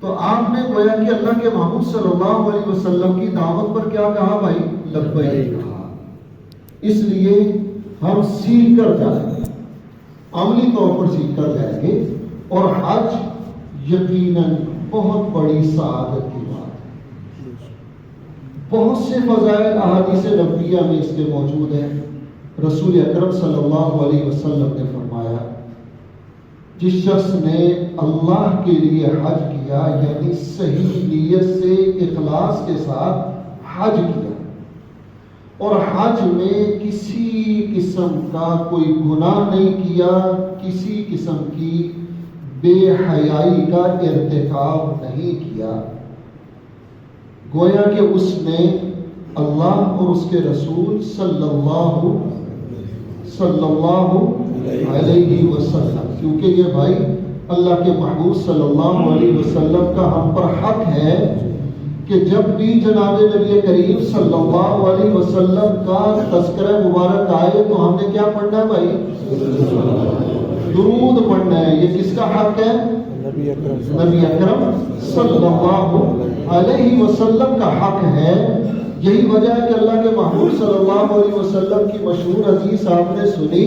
تو آپ نے گویا کہ اللہ کے محبوب صلی اللہ علیہ وسلم کی دعوت پر کیا کہا بھائی؟ لبیک کہا۔ اس لیے ہم سیکھ کر جائیں گے، عملی طور پر سیکھ کر جائیں گے، اور حج یقیناً بہت بڑی سعادت کی بات ہے۔ بہت سے فضائل احادیث نبویہ میں اس کے موجود ہیں۔ رسول اکرم صلی اللہ علیہ وسلم نے فرمایا، جس شخص نے اللہ کے لیے حج کیا، یعنی صحیح نیت سے اخلاص کے ساتھ حج کیا، اور حج میں کسی قسم کا کوئی گناہ نہیں کیا، کسی قسم کی بے حیائی کا ارتکاب نہیں کیا، گویا کہ اس نے اللہ اور اس کے رسول صلی اللہ علیہ وسلم، کیونکہ یہ بھائی اللہ کے محبوب صلی اللہ علیہ وسلم کا ہم پر حق ہے کہ جب بھی جناب نبی کریم صلی اللہ علیہ وسلم کا تذکرہ مبارک آئے تو ہم نے کیا پڑھنا ہے بھائی؟ درود پڑھنا ہے۔ یہ کس کا حق ہے؟ نبی اکرم صلی اللہ علیہ وسلم کا حق ہے۔ یہی وجہ ہے کہ اللہ کے محبوب صلی اللہ علیہ وسلم کی مشہور حدیث آپ نے سنی،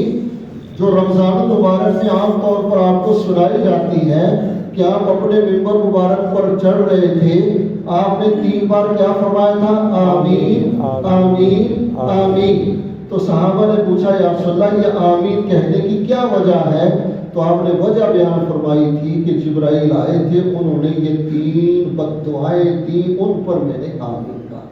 جو رمضان المبارک میں عام طور پر آپ کو سنائی جاتی ہے کہ آپ اپنے ممبر مبارک پر چڑھ رہے تھے، آپ نے 3 بار کیا فرمایا تھا؟ آمین آمین آمین۔ تو صحابہ نے پوچھا یا رسول اللہ یہ آمین کہنے کی کیا وجہ ہے؟ تو آپ نے وجہ بیان فرمائی تھی کہ جبرائیل آئے تھے، انہوں نے یہ 3 بد دعائیں دی، ان پر میں نے آمین کہا،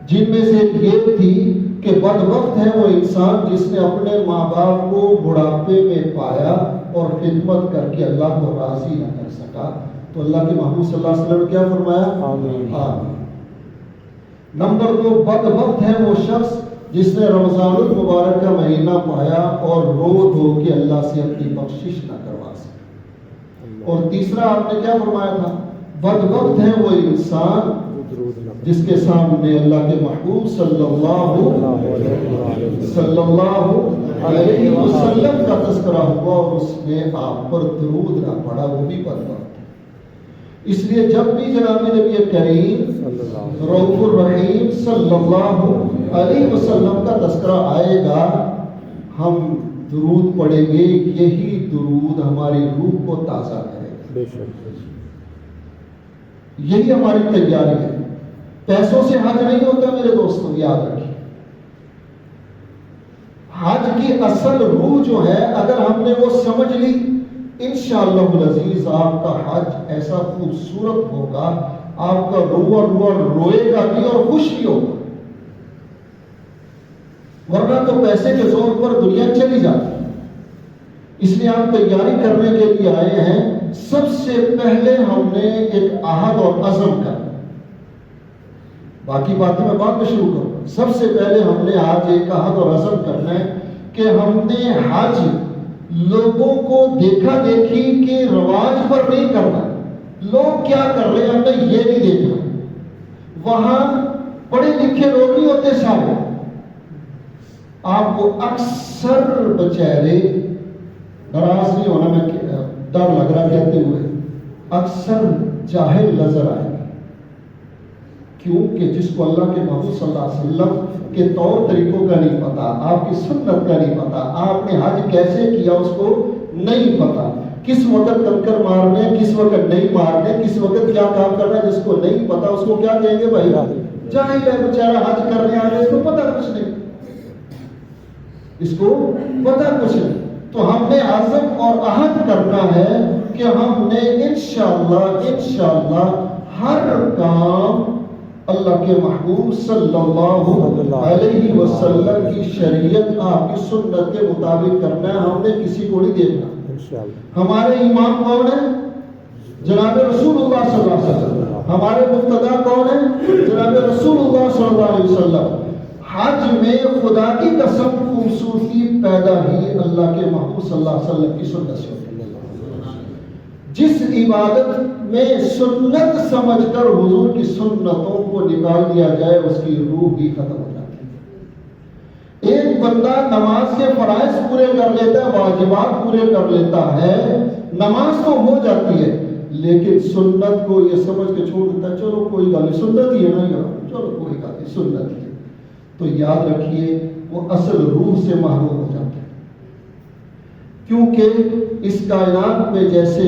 جن میں سے یہ تھی کہ بدبخت ہے وہ انسان جس نے اپنے ماں باپ کو بڑھاپے میں پایا اور خدمت کر کے اللہ کو راضی نہ کر سکا۔ تو اللہ کے محبوب صلی اللہ علیہ وسلم نے کیا فرمایا؟ آمین۔ نمبر 2، بدبخت ہے وہ شخص جس نے رمضان المبارک کا مہینہ پایا اور رو دھو کے اللہ سے اپنی بخشش نہ کروا سکے۔ اور تیسرا آپ نے کیا فرمایا تھا؟ بدبخت ہے وہ انسان جس کے سامنے اللہ کے محبوب صلی اللہ علیہ وسلم کا تذکرہ ہوا اور اس نے آپ پر درود نہ پڑھا، وہ بھی بدبخت ہے۔ اس لیے جب بھی جناب نبی کریم رؤوف الرحیم صلی اللہ علیہ وسلم کا تذکرہ آئے گا، ہم درود پڑھیں گے، یہی درود ہماری روح کو تازہ کرے گا، یہی ہماری تیاری ہے۔ پیسوں سے حج نہیں ہوتا میرے دوستوں، یاد رکھیں۔ حج کی اصل روح جو ہے اگر ہم نے وہ سمجھ لی، انشاءاللہ العزیز آپ کا حج ایسا خوبصورت ہوگا، آپ کا روح روئے گا بھی اور خوش بھی ہوگا، ورنہ تو پیسے کے زور پر دنیا چلی جاتی ہے۔ اس لیے آپ تیاری کرنے کے لیے آئے ہیں، سب سے پہلے ہم نے ایک عہد اور عزم کرنا، باقی باتیں میں بعد میں شروع کروں گا۔ سب سے پہلے ہم نے آج ایک عہد اور عزم کرنا ہے کہ ہم نے حج لوگوں کو دیکھا دیکھی کے رواج پر نہیں کرنا۔ لوگ کیا کر رہے ہیں ہم نے یہ نہیں دیکھنا، وہاں پڑھے لکھے لوگ نہیں ہوتے سارے، آپ کو اکثر بچارے، ناراض نہیں ہونا، میں ڈر لگ رہا کہتے ہوئے، اکثر جاہل نظر آئے، کیونکہ جس کو اللہ کے محبوب صلی اللہ علیہ وسلم کے طور طریقوں کا نہیں پتا، آپ کی سنت کا نہیں پتا، آپ نے حج کیسے کیا اس کو نہیں پتا، کس وقت کنکر مارنے، کس وقت نہیں مارنے، کس وقت کیا کام کرنا ہے، جس کو نہیں پتا اس کو کیا کہیں گے بھائی؟ جاہل ہے بیچارہ، حج کرنے آ رہے، اس کو پتا کچھ نہیں، اس کو پتا کچھ نہیں۔ تو ہم نے عزم اور عہد کرنا ہے کہ ہم نے انشاءاللہ ہر کام اللہ کے محبوب صلی اللہ علیہ وسلم کی شریعت، آپ کی سنت کے مطابق کرنا ہے، ہم نے کسی کو نہیں دیکھنا۔ ہمارے امام کون ہیں؟ جناب رسول اللہ صلی اللہ علیہ وسلم۔ ہمارے مقتدا کون ہیں؟ جناب رسول اللہ صلی اللہ علیہ وسلم۔ حج میں خدا کی قسم خوبصورتی پیدا ہی اللہ کے محبوب صلی اللہ علیہ وسلم کی سنت سے ہوتی ہے۔ جس عبادت میں سنت سمجھ کر حضور کی سنتوں کو نکال دیا جائے اس کی روح بھی ختم ہو جاتی ہے۔ ایک بندہ نماز کے فرائض پورے کر لیتا ہے، واجبات پورے کر لیتا ہے، نماز تو ہو جاتی ہے، لیکن سنت کو یہ سمجھ کے چھوڑ دیتا ہے چلو کوئی گل نہیں، سنت ہی ہے نا یار، چلو کوئی گل نہیں، سنت ہی ہے. تو یاد رکھیے وہ اصل روح سے محروم ہو جاتا ہے. کیونکہ اس کائنات میں جیسے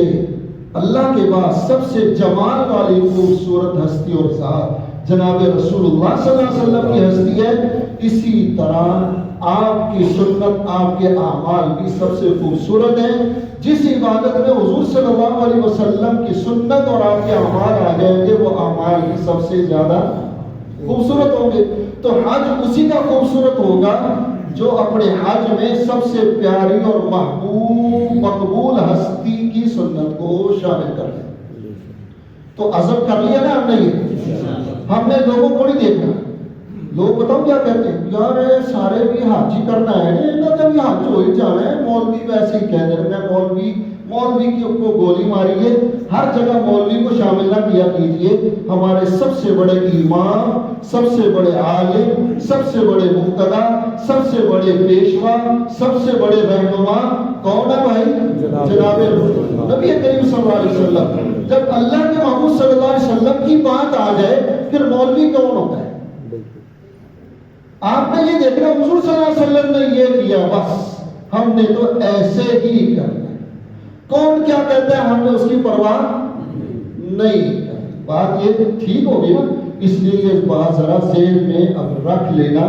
اللہ کے بعد سب سے جمال والی خوبصورت ہستی اور ذات جناب رسول اللہ صلی اللہ علیہ وسلم کی ہستی ہے، اسی طرح آپ کی سنت، آپ کے اعمال بھی سب سے خوبصورت ہیں. جس عبادت میں حضور صلی اللہ علیہ وسلم کی سنت اور آپ کے اعمال آ جائیں گے وہ اعمال بھی سب سے زیادہ خوبصورت ہوں گے. تو حج اسی کا خوبصورت ہوگا جو اپنے حج میں سب سے پیاری اور محبوب مقبول ہستی کی سنت کو شامل کر لے. تو عزم کر لیا نا ہم نے، یہ ہم نے لوگوں کو نہیں دیکھنا. لوگ بتاؤ کیا کہتے ہیں، یار سارے بھی حج ہی کرنا ہے، جب یہ حج ہو ہی جانا ہے، مولوی ویسے ہی کہہ دے. میں مولوی کی کو گولی ماری ہے، ہر جگہ مولوی کو شامل نہ کیا کیجئے. ہمارے سب سے بڑے امام، سب سے بڑے عالم، سب سے بڑے مقتدا، سب سے بڑے پیشوا، سب سے بڑے رہنما کون ہے بھائی؟ جناب نبی کریم صلی اللہ علیہ وسلم. جب اللہ کے محبوب صلی اللہ علیہ وسلم کی بات آ جائے پھر مولوی کون ہوتا ہے؟ آپ نے یہ دیکھنا حضور صلی اللہ علیہ وسلم نے یہ کیا، بس ہم نے تو ایسے ہی کرنا ہے. کون کیا کہتا ہے ہم نے اس کی پرواہ نہیں. بات یہ ٹھیک ہوگی نا؟ اس لیے یہ بات ذرا ذہن میں اب رکھ لینا.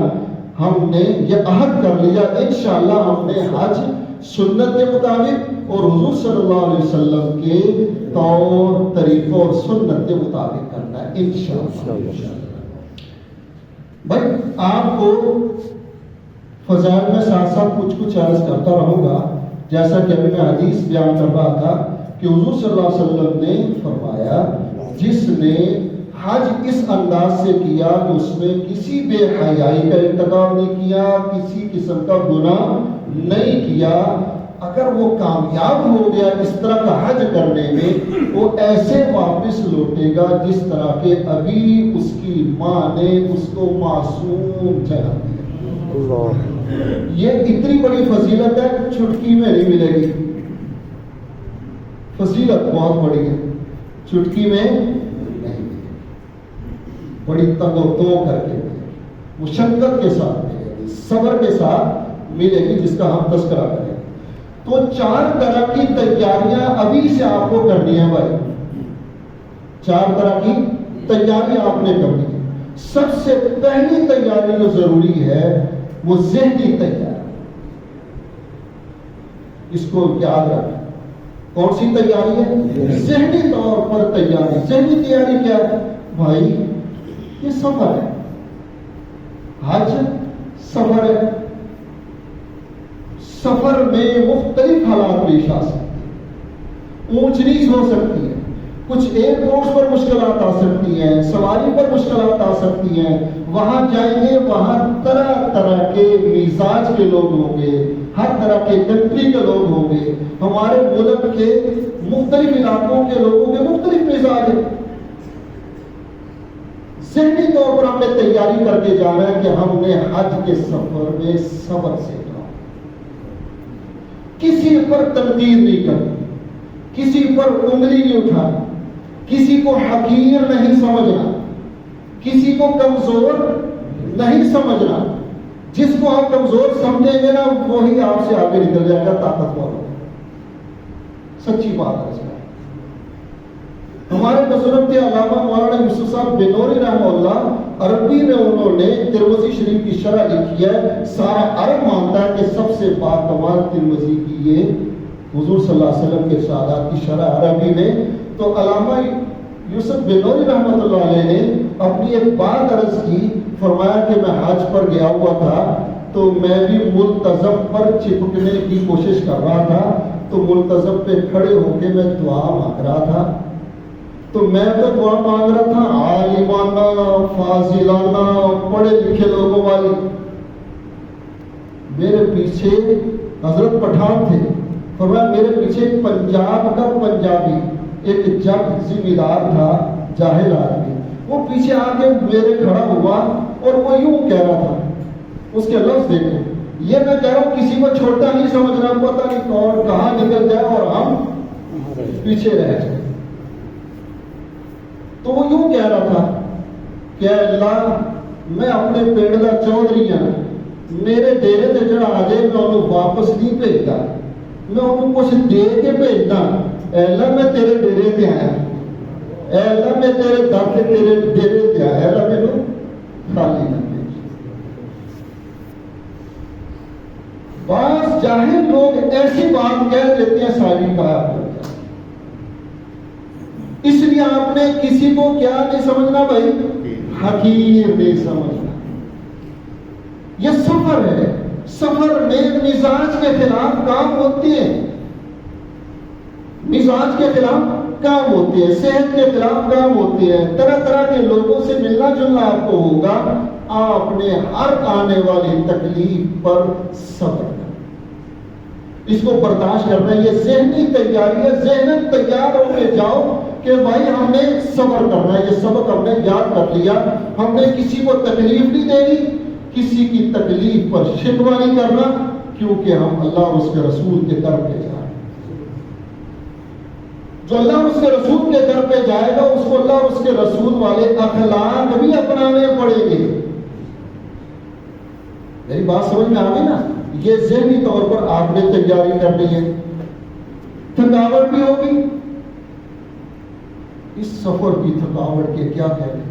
ہم نے یہ عہد کر لیا انشاءاللہ ہم نے حج سنت کے مطابق اور حضور صلی اللہ علیہ وسلم کے طور طریقوں اور سنت کے مطابق کرنا ہے انشاءاللہ. بھائی آپ کو فضائل میں ساتھ ساتھ کچھ عرض کرتا رہوں گا. جیسا کہ ابھی میں حدیث بیان کر رہا تھا کہ حضور صلی اللہ علیہ وسلم نے فرمایا جس نے حج اس انداز سے کیا کہ اس میں کسی بے حیائی کا ارتکاب نہیں کیا، کسی قسم کا گناہ نہیں کیا، اگر وہ کامیاب ہو گیا اس طرح کا حج کرنے میں، وہ ایسے واپس لوٹے گا جس طرح کے ابھی اس کی ماں نے اس کو معصوم جنم دیا. یہ اتنی بڑی فضیلت ہے، چٹکی میں نہیں ملے گی. فضیلت بہت بڑی ہے، چٹکی میں نہیں، بڑی تگ و تو کر کے مشقت کے ساتھ ملے گی، صبر کے ساتھ ملے گی، جس کا ہم تذکرہ کریں. تو 4 طرح کی تیاریاں ابھی سے آپ کو کرنی ہے بھائی. 4 طرح کی تیاریاں آپ نے کرنی ہے. سب سے پہلی تیاری جو ضروری ہے وہ ذہنی تیاری. اس کو یاد رکھیں. کون سی تیاری ہے؟ ذہنی طور پر تیاری. ذہنی تیاری کیا ہے بھائی؟ یہ سفر ہے، حج سفر ہے. سفر میں مختلف حالات پیش آ سکتے ہیں، اونچ نیچ ہو سکتی ہے، کچھ ایئرپورٹس پر مشکلات آ سکتی ہیں، سواری پر مشکلات آ سکتی ہیں. وہاں جائیں گے وہاں طرح طرح کے مزاج کے لوگ ہوں گے، ہر طرح کے کنٹری کے لوگ ہوں گے. ہمارے ملک کے مختلف علاقوں کے لوگوں کے مختلف مزاج ہیں. ذہنی طور پر ہم نے تیاری کر کے جانا ہے کہ ہم نے حج کے سفر میں صبر سے کسی پر تنقید نہیں کرنی، کسی پر انگلی نہیں اٹھانی، کسی کو حقیر نہیں سمجھنا، کسی کو کمزور نہیں سمجھنا. جس کو آپ کمزور سمجھیں گے نا وہی آپ سے آگے نکل جائے گا طاقتور. سچی بات ہے. ہمارے بزرگ کے علامہ مولانا یوسف صاحب بنوری رحمہ اللہ عربی میں انہوں نے ترمذی شریف کی شرح لکھی ہے. سارا عرب مانتا ہے کہ سب سے باکمال ترمذی کی یہ حضور صلی اللہ علیہ وسلم کے ارشادات کی شرح عربی میں. تو علامہ یوسف بنوری رحمۃ اللہ علیہ نے اپنی ایک بات عرض کی. فرمایا کہ میں حج پر گیا ہوا تھا تو میں بھی ملتزم پر چپکنے کی کوشش کر رہا تھا. تو ملتزم پہ کھڑے ہو کے میں دعا مانگ رہا تھا. تو میں تو دعا مانگ رہا تھا عالمانہ، فاضلانہ، پڑھے لکھے لوگوں والی. میرے پیچھے حضرت پٹھان تھے. فرمایا میرے پیچھے پنجاب کا پنجابی ایک جگ ذمہ دار تھا، جاہل آدمی. وہ پیچھے آ کے میرے کھڑا ہوا اور وہ یوں کہہ رہا تھا. اس کے لفظ دیکھو. یہ میں کہہ رہا ہوں کسی کو چھوٹا نہیں سمجھنا، پتہ نہیں کون کہاں نکل جائے اور ہم پیچھے رہ جائیں. تو وہ یوں کہہ رہا تھا کہ اللہ میں اپنے پنڈ دا چودھری ہاں، میرے ڈیرے تے جڑا آ جائے میں انہوں واپس نہیں بھیجتا، میں انہوں کچھ دے کے بھیجتا۔ اے اللہ میں تیرے ڈیرے تے آیا، اے اللہ میں تیرے در تے تیرے ڈیرے تے آیا، اللہ میرے خالی نہ بھیج۔ بعض جاہل لوگ ایسی بات کہہ دیتے ہیں ساری بات، اس لیے آپ نے کسی کو کیا نہیں سمجھنا بھائی، حقیر نہیں سمجھنا۔ یہ سفر ہے، سفر میں مزاج کے خلاف کام ہوتے ہیں، مزاج کے خلاف کام ہوتے ہیں، صحت کے خلاف کام ہوتے ہیں، طرح طرح کے لوگوں سے ملنا جلنا آپ کو ہوگا۔ آپ نے ہر آنے والی تکلیف پر صبر کرنا، اس کو برداشت کرنا۔ یہ ذہنی تیاری ہے، ذہن تیار ہو کے جاؤ کہ بھائی ہم نے صبر کرنا ہے، یہ سبق ہم نے یاد کر لیا، ہم نے کسی کو تکلیف نہیں دینی، کسی کی تکلیف پر شکوہ نہیں کرنا، کیونکہ ہم اللہ اور اس کے رسول کے در پہ جا رہے ہیں۔ جو اللہ اور اس کے رسول کے در پہ جائے گا اس کو اللہ اور اس کے رسول والے اخلاق بھی اپنانے پڑیں گے۔ میری بات سمجھ میں آ گئی نا؟ یہ ذہنی طور پر آپ نے تیاری کرنی ہے۔ تھکاوٹ بھی ہوگی، اس سفر کی تھکاوٹ کے کیا کہنے،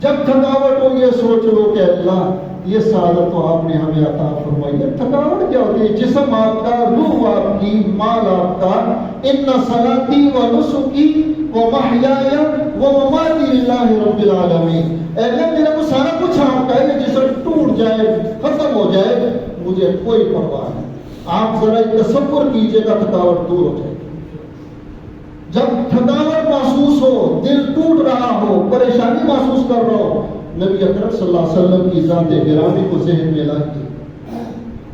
جب تھکاوٹ ہو یہ سوچ لو کہ اللہ یہ سعادت تو آپ نے ہمیں عطا فرمائی ہے۔ تھکاوٹ کیا ہوتی ہے؟ جسم آپ کا، روح آپ کی، مال آپ کا۔ ان صلاتی و نسکی و محیای و مماتی للہ رب العالمین۔ اے اللہ میرا وہ سارا کچھ آپ کا ہے، یہ جسم ٹوٹ جائے ختم ہو جائے مجھے کوئی پرواہ نہیں۔ آپ ذرا تصور کیجئے گا تھکاوٹ دور ہو جائے گی۔ جب تھکاوٹ محسوس ہو، دل ٹوٹ رہا ہو، پریشانی محسوس کر رہا ہو، نبی اکرم صلی اللہ علیہ وسلم کی ذات گرامی کو ذہن میں لائیے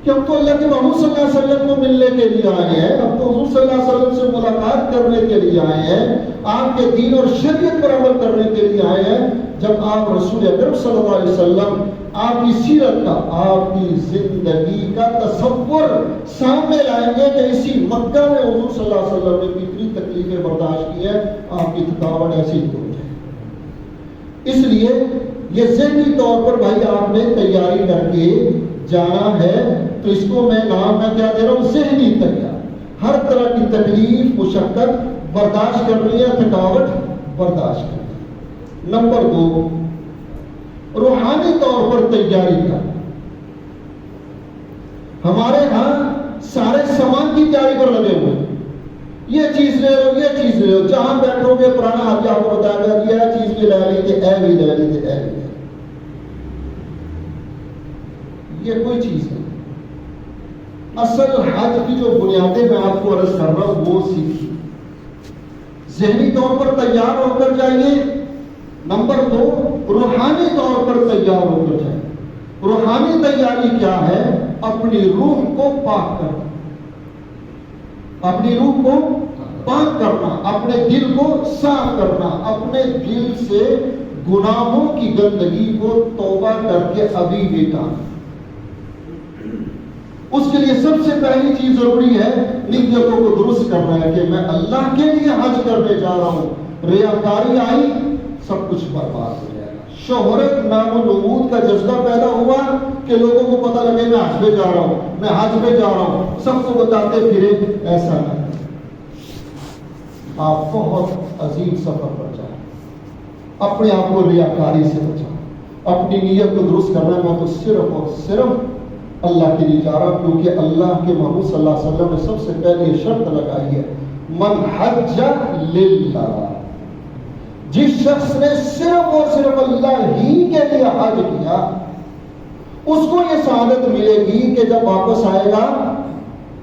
کہ ہم تو اللہ کے محبوب صلی اللہ علیہ وسلم کو ملنے کے لیے آئے ہیں، ہم تو حضور صلی اللہ علیہ وسلم سے ملاقات کرنے کے لیے آئے ہیں، آپ کے دین اور شریعت پر عمل کرنے کے لیے آئے ہیں۔ جب آپ رسول اکرم صلی اللہ علیہ وسلم آپ کی سیرت کا، آپ کی زندگی کا تصور سامنے لائیں گے کہ اسی مکہ میں حضور صلی اللہ علیہ وسلم نے کتنی تکلیفیں برداشت کی ہیں، آپ کی تھکاوٹ ایسی ہو جائے۔ اس لیے یہ ذہنی طور پر بھائی آپ نے تیاری کر کے جانا ہے، تو اس کو میں کیا دے رہا ہوں، ذہنی تیار۔ ہر طرح کی تکلیف مشقت برداشت کرنی ہے، تھکاوٹ برداشت کرنی ہے۔ نمبر 2، روحانی طور پر تیاری کا۔ ہمارے ہاں سارے سامان کی تیاری پر لگے ہوئے، یہ چیز لے لو، یہ چیز لے لو، جہاں بیٹھو گے پرانا حاجی آپ کو بتایا گا یہ چیز بھی لے لیجیے، اے بھی لے لیجیے، اے بھی لے۔ یہ کوئی چیز نہیں۔ اصل حج کی جو بنیادیں میں آپ کو عرض کر رہا ہوں وہ سیکھیے، ذہنی طور پر تیار ہو کر جائیے۔ نمبر 2، روحانی طور پر تیار ہو کر جائیں۔ روحانی تیاری کیا ہے؟ اپنی روح کو پاک کرنا، اپنی روح کو پاک کرنا، اپنے دل کو صاف کرنا، اپنے دل سے گناہوں کی گندگی کو توبہ کر کے ابھی مٹانا۔ اس کے لیے سب سے پہلی چیز ضروری ہے نیتوں کو درست کرنا ہے کہ میں اللہ کے لیے حج کرنے جا رہا ہوں۔ ریاکاری آئی سب کچھ برباد ہو جائے گا۔ شہرت، نام و نمود کا جذبہ پیدا ہوا کہ لوگوں کو پتہ لگے میں حج پہ جا رہا ہوں، میں حج پہ جا رہا ہوں، سب کو بتاتے پھرے، ایسا نہ کریں۔ آپ بہت عظیم سفر پر جائیں، اپنے آپ کو ریاکاری سے بچائیں، اپنی نیت کو درست کرنا ہے۔ میں تو صرف اور صرف اللہ کے لیے جا رہا ہوں، کیونکہ اللہ کے محبوب صلی اللہ علیہ وسلم نے سب سے پہلے شرط لگائی ہے، من حج للہ، جس شخص نے صرف اور صرف اللہ ہی کے لیے حج کیا اس کو یہ سعادت ملے گی کہ جب واپس آئے گا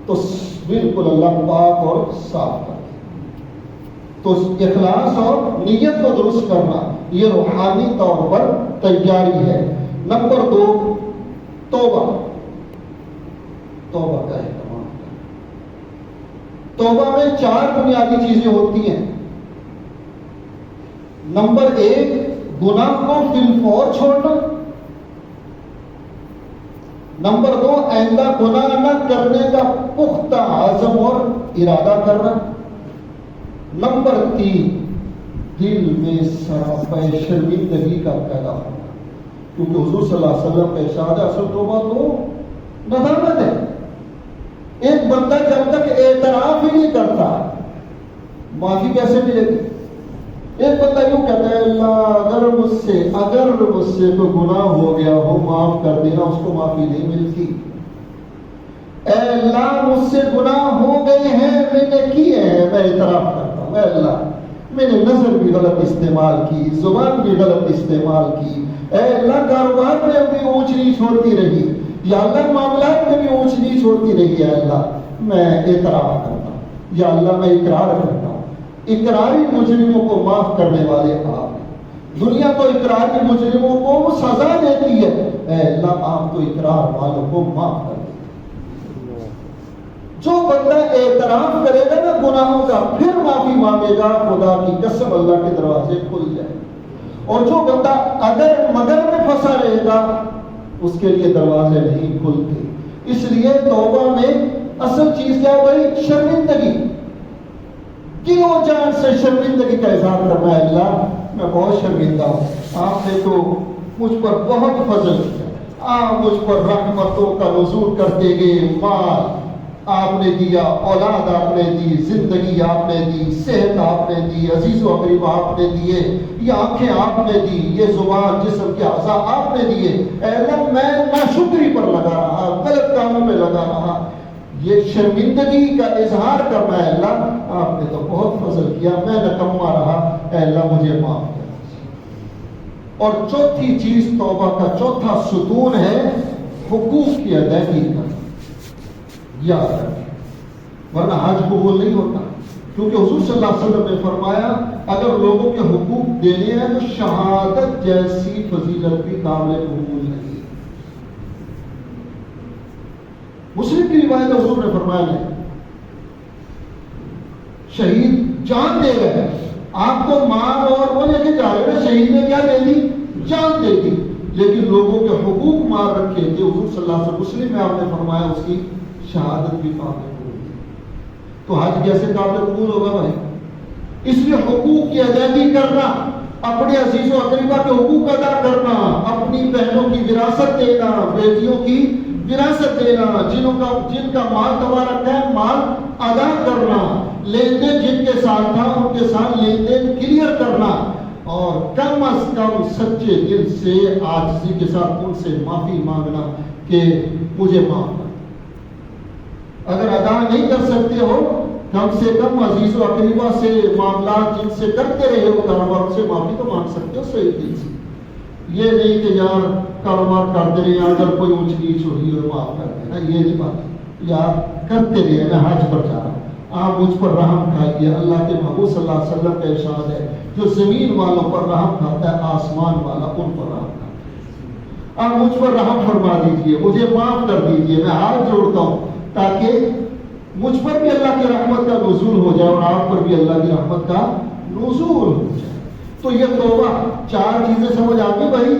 تو بالکل اللہ پاک اور صاف کر۔ تو اخلاص اور نیت کو درست کرنا یہ روحانی طور پر تیاری ہے۔ نمبر 2، توبہ، توبہ کا اہتمام کرنا۔ توبہ میں 4 بنیادی چیزیں ہوتی ہیں۔ نمبر 1، گناہ کو فی الفور چھوڑنا۔ نمبر 2، آئندہ گناہ نہ کرنے کا پختہ عزم اور ارادہ کرنا۔ نمبر 3، دل میں سراپا شرمندگی کا پیدا ہونا، کیونکہ حضور صلی اللہ علیہ وسلم کا ارشاد ہے اصل توبہ تو ندامت ہے۔ ایک بندہ جب تک اعتراف ہی نہیں کرتا معافی کیسے ملے گی؟ ایک بندہ یوں کہتا ہے اللہ اگر مجھ سے کوئی گناہ ہو گیا ہو معاف کر دینا، اس کو معافی نہیں ملتی۔ اے اللہ مجھ سے گناہ ہو گئے ہیں، میں نے کیے ہیں، میں اعتراف کرتا ہوں، اے اللہ میں نے نظر بھی غلط استعمال کی، زبان بھی غلط استعمال کی، اے اللہ کاروبار میں بھی اونچ نیچ ہوتی رہی، یا اللہ معاملات میں بھی اونچ نیچ ہوتی رہی، اے اللہ میں اعتراف کرتا ہوں، یا اللہ میں اقرار کرتا ہوں۔ اقراری مجرموں کو معاف کرنے والے آپ، دنیا تو اقراری مجرموں کو سزا دیتی ہے، اے اللہ آپ تو اقرار والوں کو معاف کر۔ جو بندہ اعتراف کرے گا نا گناہوں کا، پھر معافی مانگے گا، خدا کی قسم اللہ کے دروازے کھل جائیں۔ اور جو بندہ اگر مگر میں پھنسا رہے گا اس کے لیے دروازے نہیں کھلتے۔ اس لیے توبہ میں اصل چیز کیا بھائی؟ شرمندگی، کیوں جان سے شرمندگی کا اظہار کرنا ہے۔ اللہ میں بہت شرمندہ ہوں، آپ نے تو مجھ پر بہت فضل کیا، آپ مجھ پر رحمتوں کا نزول کرتے گئے، مال آپ نے دیا، اولاد آپ نے دی، زندگی آپ نے دی، صحت آپ نے دی، عزیز و اقریب آپ نے دیے، یہ آنکھیں آپ نے دی، یہ زبان جسم کے اعضاء آپ نے دیے، اے اللہ میں ناشکری پر لگا رہا، غلط کاموں میں لگا رہا، یہ شرمندگی کا اظہار کرنا ہے۔ اللہ آپ نے تو بہت فضل کیا، میں نکما رہا، اے اللہ مجھے معاف کر۔ اور چوتھی چیز توبہ کا چوتھا ستون ہے حقوق کی ادائیگی کا، یاد رکھیں، ورنہ حج قبول نہیں ہوتا، کیونکہ حضور صلی اللہ علیہ وسلم نے فرمایا اگر لوگوں کے حقوق دینے ہیں تو شہادت جیسی فضیلت بھی قابل قبول نہیں۔ مسلم کی روایت حضور نے فرمایا نہیں، شہید جان دے گئے، آپ کو مال اور وہ لے کے جا رہے ہیں، شہید نے کیا دے دی؟ جان دے دی، لیکن لوگوں کے حقوق مار رکھے تھے، حضور صلی اللہ علیہ وسلم مسلم میں آپ نے فرمایا اس کی شہادت بھی قابل قبول ہے۔ تو حج کیسے قابل قبول ہوگا بھائی؟ اس لیے حقوق کی ادائیگی کرنا، اپنے عزیز و اقربا کے حقوق ادا کرنا، اپنی بہنوں کی وراثت دینا، بیٹیوں کی وراثت دینا، جن کا مال تبارک ہے مال ادا کرنا، لین دین جن کے ساتھ تھا ان کے ساتھ لین دین کلیئر کرنا، اور کم از کم سچے دل سے عاجزی کے ساتھ ان سے معافی مانگنا کہ مجھے معاف کر۔ اگر ادا نہیں کر سکتے ہو کم سے کم عزیز و اقربا سے معاملات جن سے کرتے رہے ہو کاروبار، ان سے معافی تو مانگ سکتے ہو صحیح دل سے، یہ نہیں کہ یار کاروبار کرتے رہے، اگر کوئی اونچ نیچ ہوئی ہو معاف کر دینا، یہ نہیں بات، یار کرتے رہے، میں حج پر جا رہا ہوں، آپ مجھ پر رحم کھائیے۔ اللہ کے محبوب صلی اللہ علیہ وسلم کا ارشاد ہے جو زمین والوں پر رحم کھاتا ہے آسمان والا ان پر رحم کھاتا ہے۔ آپ مجھ پر رحم فرما دیجئے، مجھے معاف کر دیجئے، میں ہاتھ جوڑتا ہوں تاکہ مجھ پر بھی اللہ کی رحمت کا نزول ہو جائے اور آپ پر بھی اللہ کی رحمت کا نزول ہو جائے۔ تو یہ توبہ چار چیزیں سمجھ آ گئی بھائی،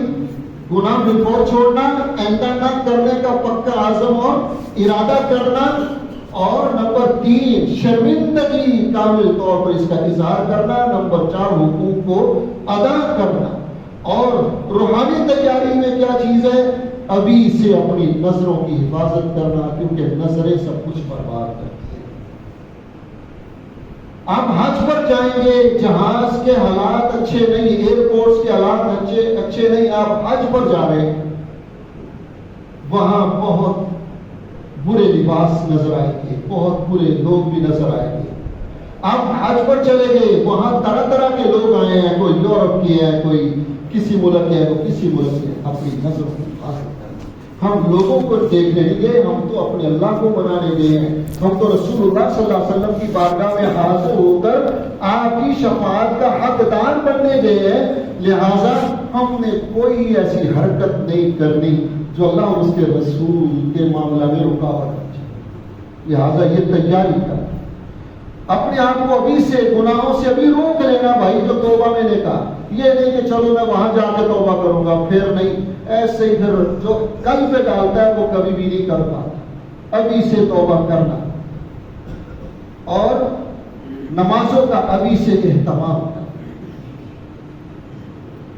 گناہ بالکل چھوڑنا، آئندہ نہ کرنے کا پکا عزم اور ارادہ کرنا، اور نمبر 3 شرمندگی کامل طور پر اس کا اظہار کرنا، نمبر 4 حقوق کو ادا کرنا، اور روحانی تیاری میں کیا چیز ہے؟ ابھی سے اپنی نظروں کی حفاظت کرنا، کیونکہ نظریں سب کچھ برباد کرتی ہیں۔ آپ حج پر جائیں گے، جہاز کے حالات اچھے نہیں، ایئرپورٹس کے حالات اچھے نہیں، آپ حج پر جا رہے ہیں، وہاں بہت برے لباس نظر آئیں گے، بہت برے لوگ بھی نظر آئیں گے۔ آپ حج پر چلے گئے، وہاں طرح طرح کے لوگ آئے ہیں، کوئی یورپ کے ہے، کوئی کسی ملک ہے، کوئی کسی ملک کے، اپنی نظروں کی حفاظت کرنا۔ ہم لوگوں کو دیکھنے نہیں گئے، ہم تو اپنے اللہ کو منانے گئے ہیں، ہم تو رسول اللہ صلی اللہ علیہ وسلم کی بارگاہ میں حاضر ہو کر آپ کی شفاعت کا حقدار بننے گئے ہیں، لہذا ہم نے کوئی ایسی حرکت نہیں کرنی جو اللہ اور اس کے رسول کے معاملہ میں رکاوٹ ہے۔ لہذا یہ تیاری کر، اپنے آپ کو ابھی سے گناہوں سے ابھی روک لینا بھائی، جو توبہ میں نے کہا، یہ نہیں کہ چلو میں وہاں جا کے توبہ کروں گا، پھر نہیں، ایسے ہی پھر جو کل پہ ڈالتا ہے وہ کبھی بھی نہیں کر پاتا۔ ابھی سے توبہ کرنا، اور نمازوں کا ابھی سے اہتمام کرنا۔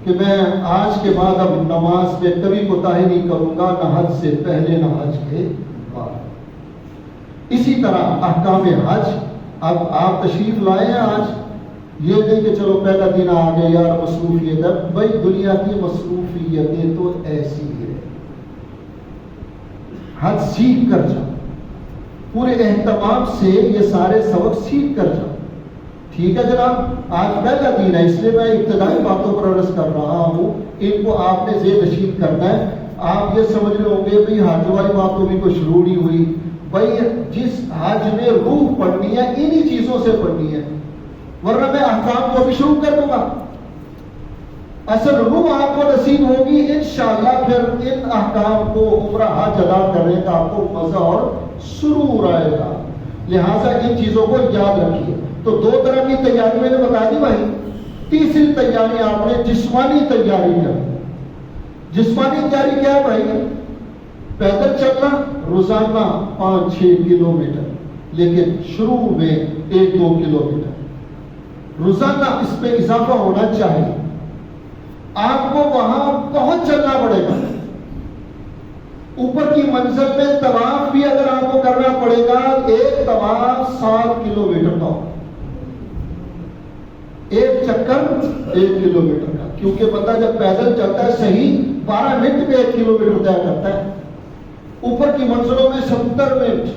کہ میں آج کے بعد اب نماز میں کبھی کوتاہی نہیں کروں گا، نہ حج سے پہلے نہ حج کے بعد۔ اسی طرح احکام حج، اب آپ تشریف لائے ہیں آج، یہ نہیں کہ چلو پہلا دن آ گیا یار مصروفیت ہے، بھائی دنیا کی مصروفیتیں تو ایسی ہے، حج سیکھ کر جاؤ، پورے اہتمام سے یہ سارے سبق سیکھ کر جاؤ۔ ٹھیک ہے جناب، آج پہلا دن ہے، اس لیے میں ابتدائی باتوں پر عرض کر رہا ہوں، ان کو آپ نے ذہن نشین کرنا ہے۔ آپ یہ سمجھ رہے ہوں گے بھائی حج والی بات تو بھی کوئی شروع نہیں ہوئی، بھائی جس حج میں روح پڑھنی ہے انہی چیزوں سے پڑھنی ہے، ورنہ میں احکام کو بھی شروع کر دوں گا۔ اصل روح آپ کو نصیب ہوگی انشاءاللہ، پھر ان احکام کو عمرہ حج ادا کرنے کا آپ کو مزہ اور سرور آئے گا۔ لہٰذا ان چیزوں کو یاد رکھیے۔ تو دو طرح کی تیاری میں نے بتا دی بھائی۔ تیسری تیاری آپ نے جسمانی تیاری کرنی۔ جسمانی تیاری کیا ہے بھائی؟ پیدل چلنا روزانہ 5-6 کلومیٹر، لیکن شروع میں 1-2 کلومیٹر روزانہ، اس پہ اضافہ ہونا چاہیے۔ آپ کو وہاں پہنچ چلنا پڑے گا، اوپر کی منزل میں طواف بھی اگر آپ کو کرنا پڑے گا، ایک طواف 7 کلومیٹر کا، ایک چکر 1 کلومیٹر کا، کیونکہ بندہ جب پیدل چلتا ہے صحیح 12 منٹ میں 1 کلومیٹر طے کرتا ہے۔ اوپر کی منزلوں میں 70 منٹ،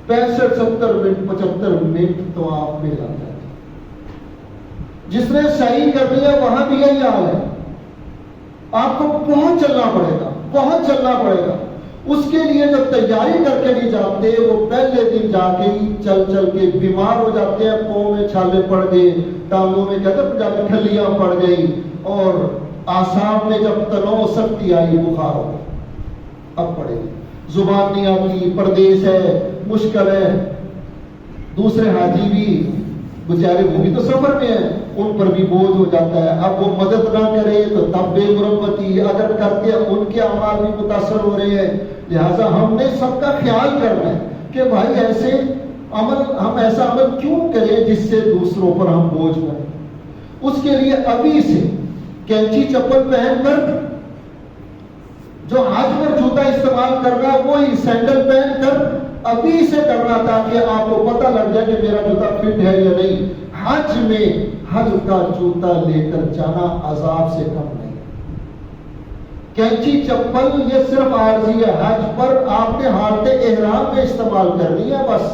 65 70 منٹ 75 منٹ تو آپ میں لگ جاتا ہے۔ جس نے صحیح کر دیا وہاں بھی یہی حال ہے، آپ کو پہنچ چلنا پڑے گا، پہنچ چلنا پڑے گا۔ اس کے لیے جب تیاری کر کے نہیں جاتے، وہ پہلے دن جا کے ہی چل چل کے بیمار ہو جاتے ہیں، پاؤں میں چھالے پڑ گئے، ٹانگوں میں کہتے ہیں جا کے کھلیاں پڑ گئی، اور اعصاب میں جب تناؤ سختی آئی بخار ہو گیا، اب پڑے گی، زبان نہیں آتی، پردیس ہے، مشکل ہے۔ دوسرے حاجی بھی بیچارے وہ بھی تو سفر میں ہیں، ان پر بھی بوجھ ہو جاتا ہے، اب وہ مدد نہ کرے تو تب بے مرمتی، اگر کرتے ان کے اعمال بھی متاثر ہو رہے ہیں۔ لہٰذا ہم نے سب کا خیال کرنا ہے کہ بھائی ایسے عمل، ہم ایسا عمل کیوں کریں جس سے دوسروں پر ہم بوجھ پڑیں۔ اس کے لیے ابھی سے کینچی چپل پہن کر، جو ہاتھ پر جوتا استعمال کرنا وہی سینڈل پہن کر ابھی سے کرنا، تاکہ آپ کو پتہ لگ جائے کہ میرا جوتا فٹ ہے یا نہیں۔ حج میں ہلکا جوتا لے کر جانا عذاب سے کم نہیں۔ کینچی چپل یہ صرف عارضی ہے، حج پر آپ نے حالت احرام میں استعمال کرنی ہے بس۔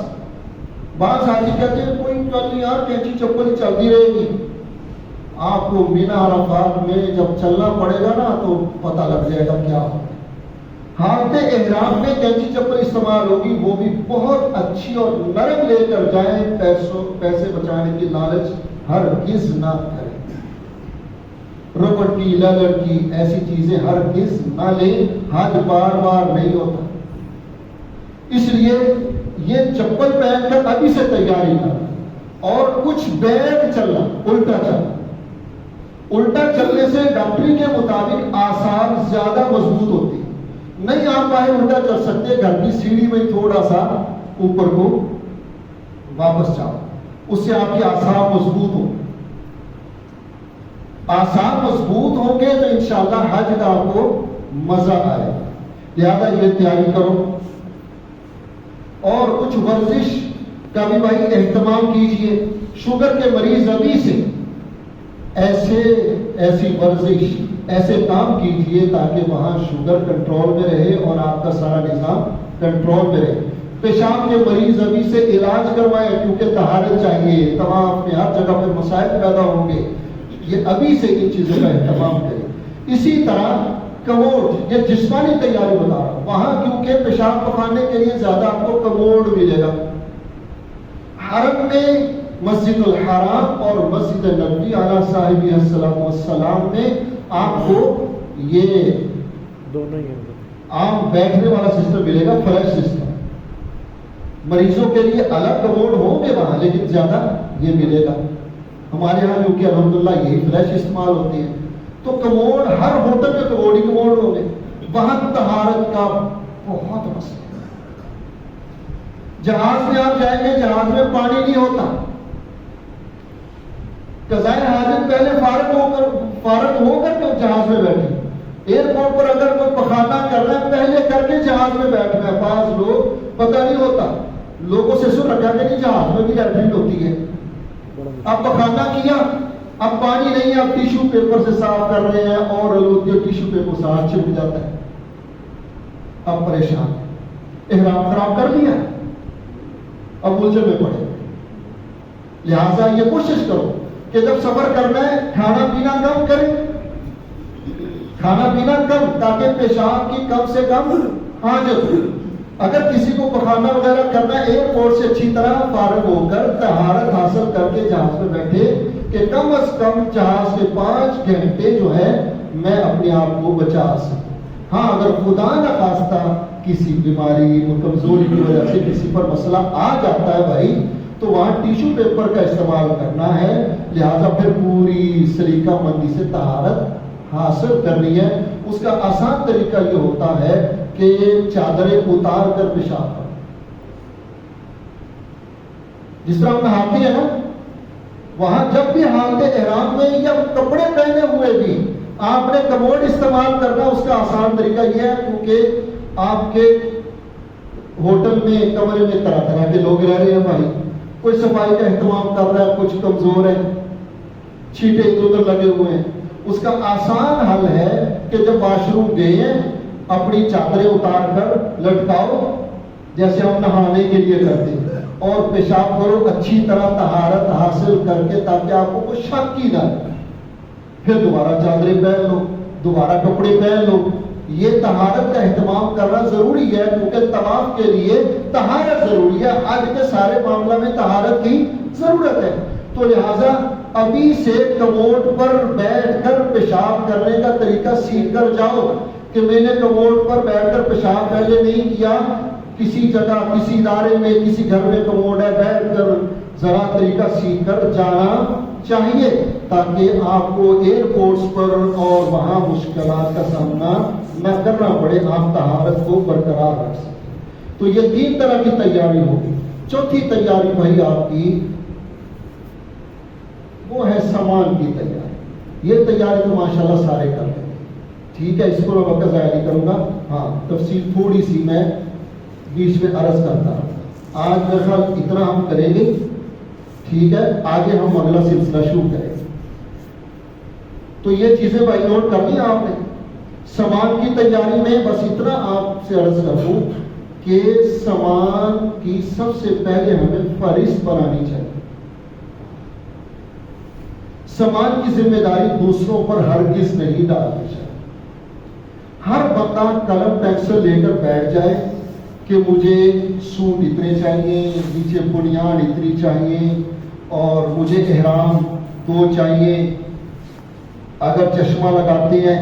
بعض حاجی کہتے ہیں کوئی چل یار کینچی چپل چلتی رہے گی، آپ کو مینا عرفات میں جب چلنا پڑے گا نا تو پتہ لگ جائے گا کیا ہو۔ حالت احرام میں کینچی چپل استعمال ہوگی، وہ بھی بہت اچھی اور نرم لے کر جائیں، پیسے بچانے کی لالچ ہرگز نہ کریں۔ ربڑ کی، لیدر کی ایسی چیزیں ہرگز نہ لیں، حج بار بار نہیں ہوتا۔ اس لیے یہ چپل پہن کر ابھی سے تیاری کرنا، اور کچھ بیٹھ چلنا، الٹا چلنا۔ الٹا چلنے سے ڈاکٹری کے مطابق آثار زیادہ مضبوط ہوتی، نہیں آپ باہر الٹا چل سکتے، گھر کی سیڑھی میں تھوڑا سا اوپر کو واپس جاؤ، اس سے آپ کے آثار مضبوط ہوں۔ آثار مضبوط ہوں گے تو انشاءاللہ حج کا آپ کو مزہ آئے، لہذا یہ تیاری کرو۔ اور کچھ ورزش کا بھی بھائی اہتمام کیجئے۔ شوگر کے مریض ابھی سے ایسی ورزش، ایسے کام کیجئے تاکہ وہاں شوگر کنٹرول میں رہے اور آپ کا سارا نظام کنٹرول میں رہے۔ پیشاب کے مریض ابھی سے علاج کروائیں، کیونکہ طہارت چاہیے، تمام میں ہر جگہ پہ مسائل پیدا ہوں گے، یہ ابھی سے ان چیزوں کا اہتمام کریں۔ اسی طرح کموڈ، یہ جسمانی تیاری بتا رہا ہوں، وہاں کیونکہ پیشاب پخانے کے لیے زیادہ آپ کو کموڈ ملے گا۔ حرم میں مسجد الحرام اور مسجد نبوی علیہ صاحب السلام میں آپ کو یہ دونوں ہی عام بیٹھنے والا سسٹم ملے گا، فلیش سسٹم۔ مریضوں کے لیے الگ کموڈ ہوں گے وہاں، لیکن زیادہ یہ ملے گا۔ ہمارے یہاں جو کہ الحمدللہ یہی فلیش استعمال ہوتی ہے، تو کموڈ ہر ہوٹل میں کموڈ ہی کموڈ ہوں گے۔ وہاں طہارت کا بہت مسئلہ ہے۔ جہاز میں آپ جائیں گے، جہاز میں پانی نہیں ہوتا، قضائے حاجت پہلے فارغ ہو کر تو جہاز میں بیٹھے. ایئرپورٹ پر اگر کوئی پخانہ کر رہا ہے پہلے کر کے جہاز میں بیٹھنا ہے. بعض لوگ پتہ نہیں ہوتا، لوگوں سے سن رکھا کہ نہیں جہاز میں بھی لیٹرین ہوتی ہے. اب پخانہ کیا، اب پانی نہیں ہے، اب ٹیشو پیپر سے صاف کر رہے ہیں اور آلودگی ٹیشو پیپر سے ہاتھ چھپ جاتا ہے. اب پریشان، احرام خراب کر لیا، اب الجھن میں پڑے. لہٰذا یہ کوشش کرو کہ جب سفر کرنا ہے کھانا پینا کم کریں، کھانا پینا کم، تاکہ پیشاب کی کم سے کم حاجت ہو. اگر کسی کو پخانہ وغیرہ کرنا ہے ایئرپورٹ سے اچھی طرح فارغ ہو کر طہارت حاصل کر کے جہاز میں بیٹھے کہ کم از کم جہاز کے 5 گھنٹے جو ہے میں اپنے آپ کو بچا سکوں. ہاں اگر خدا نخواستہ کسی بیماری کمزوری کی وجہ سے کسی پر مسئلہ آ جاتا ہے بھائی، تو وہاں ٹیشو پیپر کا استعمال کرنا ہے. لہذا پھر پوری سلیقہ مندی سے طہارت حاصل کرنی ہے. اس کا آسان طریقہ یہ ہوتا ہے کہ چادریں اتار کر پیشاب کرو. جس طرح ہم نہاتے ہیں نا، وہاں جب بھی حالت احرام میں یا کپڑے پہنے ہوئے بھی آپ نے کموڈ استعمال کرنا. اس کا آسان طریقہ یہ ہے کیونکہ آپ کے ہوٹل میں کمرے میں طرح طرح کے لوگ رہ رہے ہیں بھائی. کوئی صفائی کا اہتمام کر رہا ہے، کچھ کمزور ہے، چھینٹے ادھر ادھر لگے ہوئے ہیں. اس کا آسان حل ہے کہ جب واش روم گئے ہیں اپنی چادریں اتار کر لٹکاؤ جیسے ہم نہانے کے لیے کرتے ہیں، اور پیشاب کرو اچھی طرح طہارت حاصل کر کے تاکہ آپ کو کوئی شک ہی نہ لگے. پھر دوبارہ چادریں پہن لو، دوبارہ کپڑے پہن لو. یہ طہارت کا اہتمام کرنا ضروری ہے کیونکہ طواف کے لیے طہارت ضروری ہے. حج کے سارے معاملہ میں طہارت کی ضرورت ہے. تو لہٰذا ابھی سے کموڈ پر بیٹھ کر پیشاب کرنے کا طریقہ سیکھ کر جاؤ کہ میں نے کموڈ پر بیٹھ کر پیشاب پہلے نہیں کیا. کسی جگہ کسی ادارے میں کسی گھر میں کموڈ ہے، بیٹھ کر ذرا طریقہ سیکھ کر جانا چاہیے تاکہ آپ کو ایئرپورٹس پر اور وہاں مشکلات کا سامنا نہ کرنا پڑے، آپ طہارت کو برقرار رکھ سکیں. تو یہ 3 طرح کی تیاری ہوگی. چوتھی تیاری بھائی آپ کی وہ ہے سامان کی تیاری. یہ تیاری تو ماشاءاللہ سارے کر لیں گے، ٹھیک ہے. اس کو میں وقت ضائع نہیں کروں گا. ہاں تفصیل تھوڑی سی میں بیچ میں عرض کرتا ہوں. آج میرے خیال اتنا ہم کریں گے، ٹھیک ہے. آگے ہم اگلا سلسلہ شروع کریں گے. تو یہ چیزیں بھائی نوٹ کر لی آپ نے. سامان کی تیاری میں بس اتنا آپ سے عرض کر دوں کہ سامان کی سب سے پہلے ہمیں فہرست بنانی چاہیے. سامان کی ذمہ داری دوسروں پر ہرگز نہیں ڈالنی چاہیے. ہر بندہ قلم پینسل لے کر بیٹھ جائے کہ مجھے سوٹ اتنے چاہیے، نیچے بنیاد اتنی چاہیے، اور مجھے احرام 2 چاہیے. اگر چشمہ لگاتے ہیں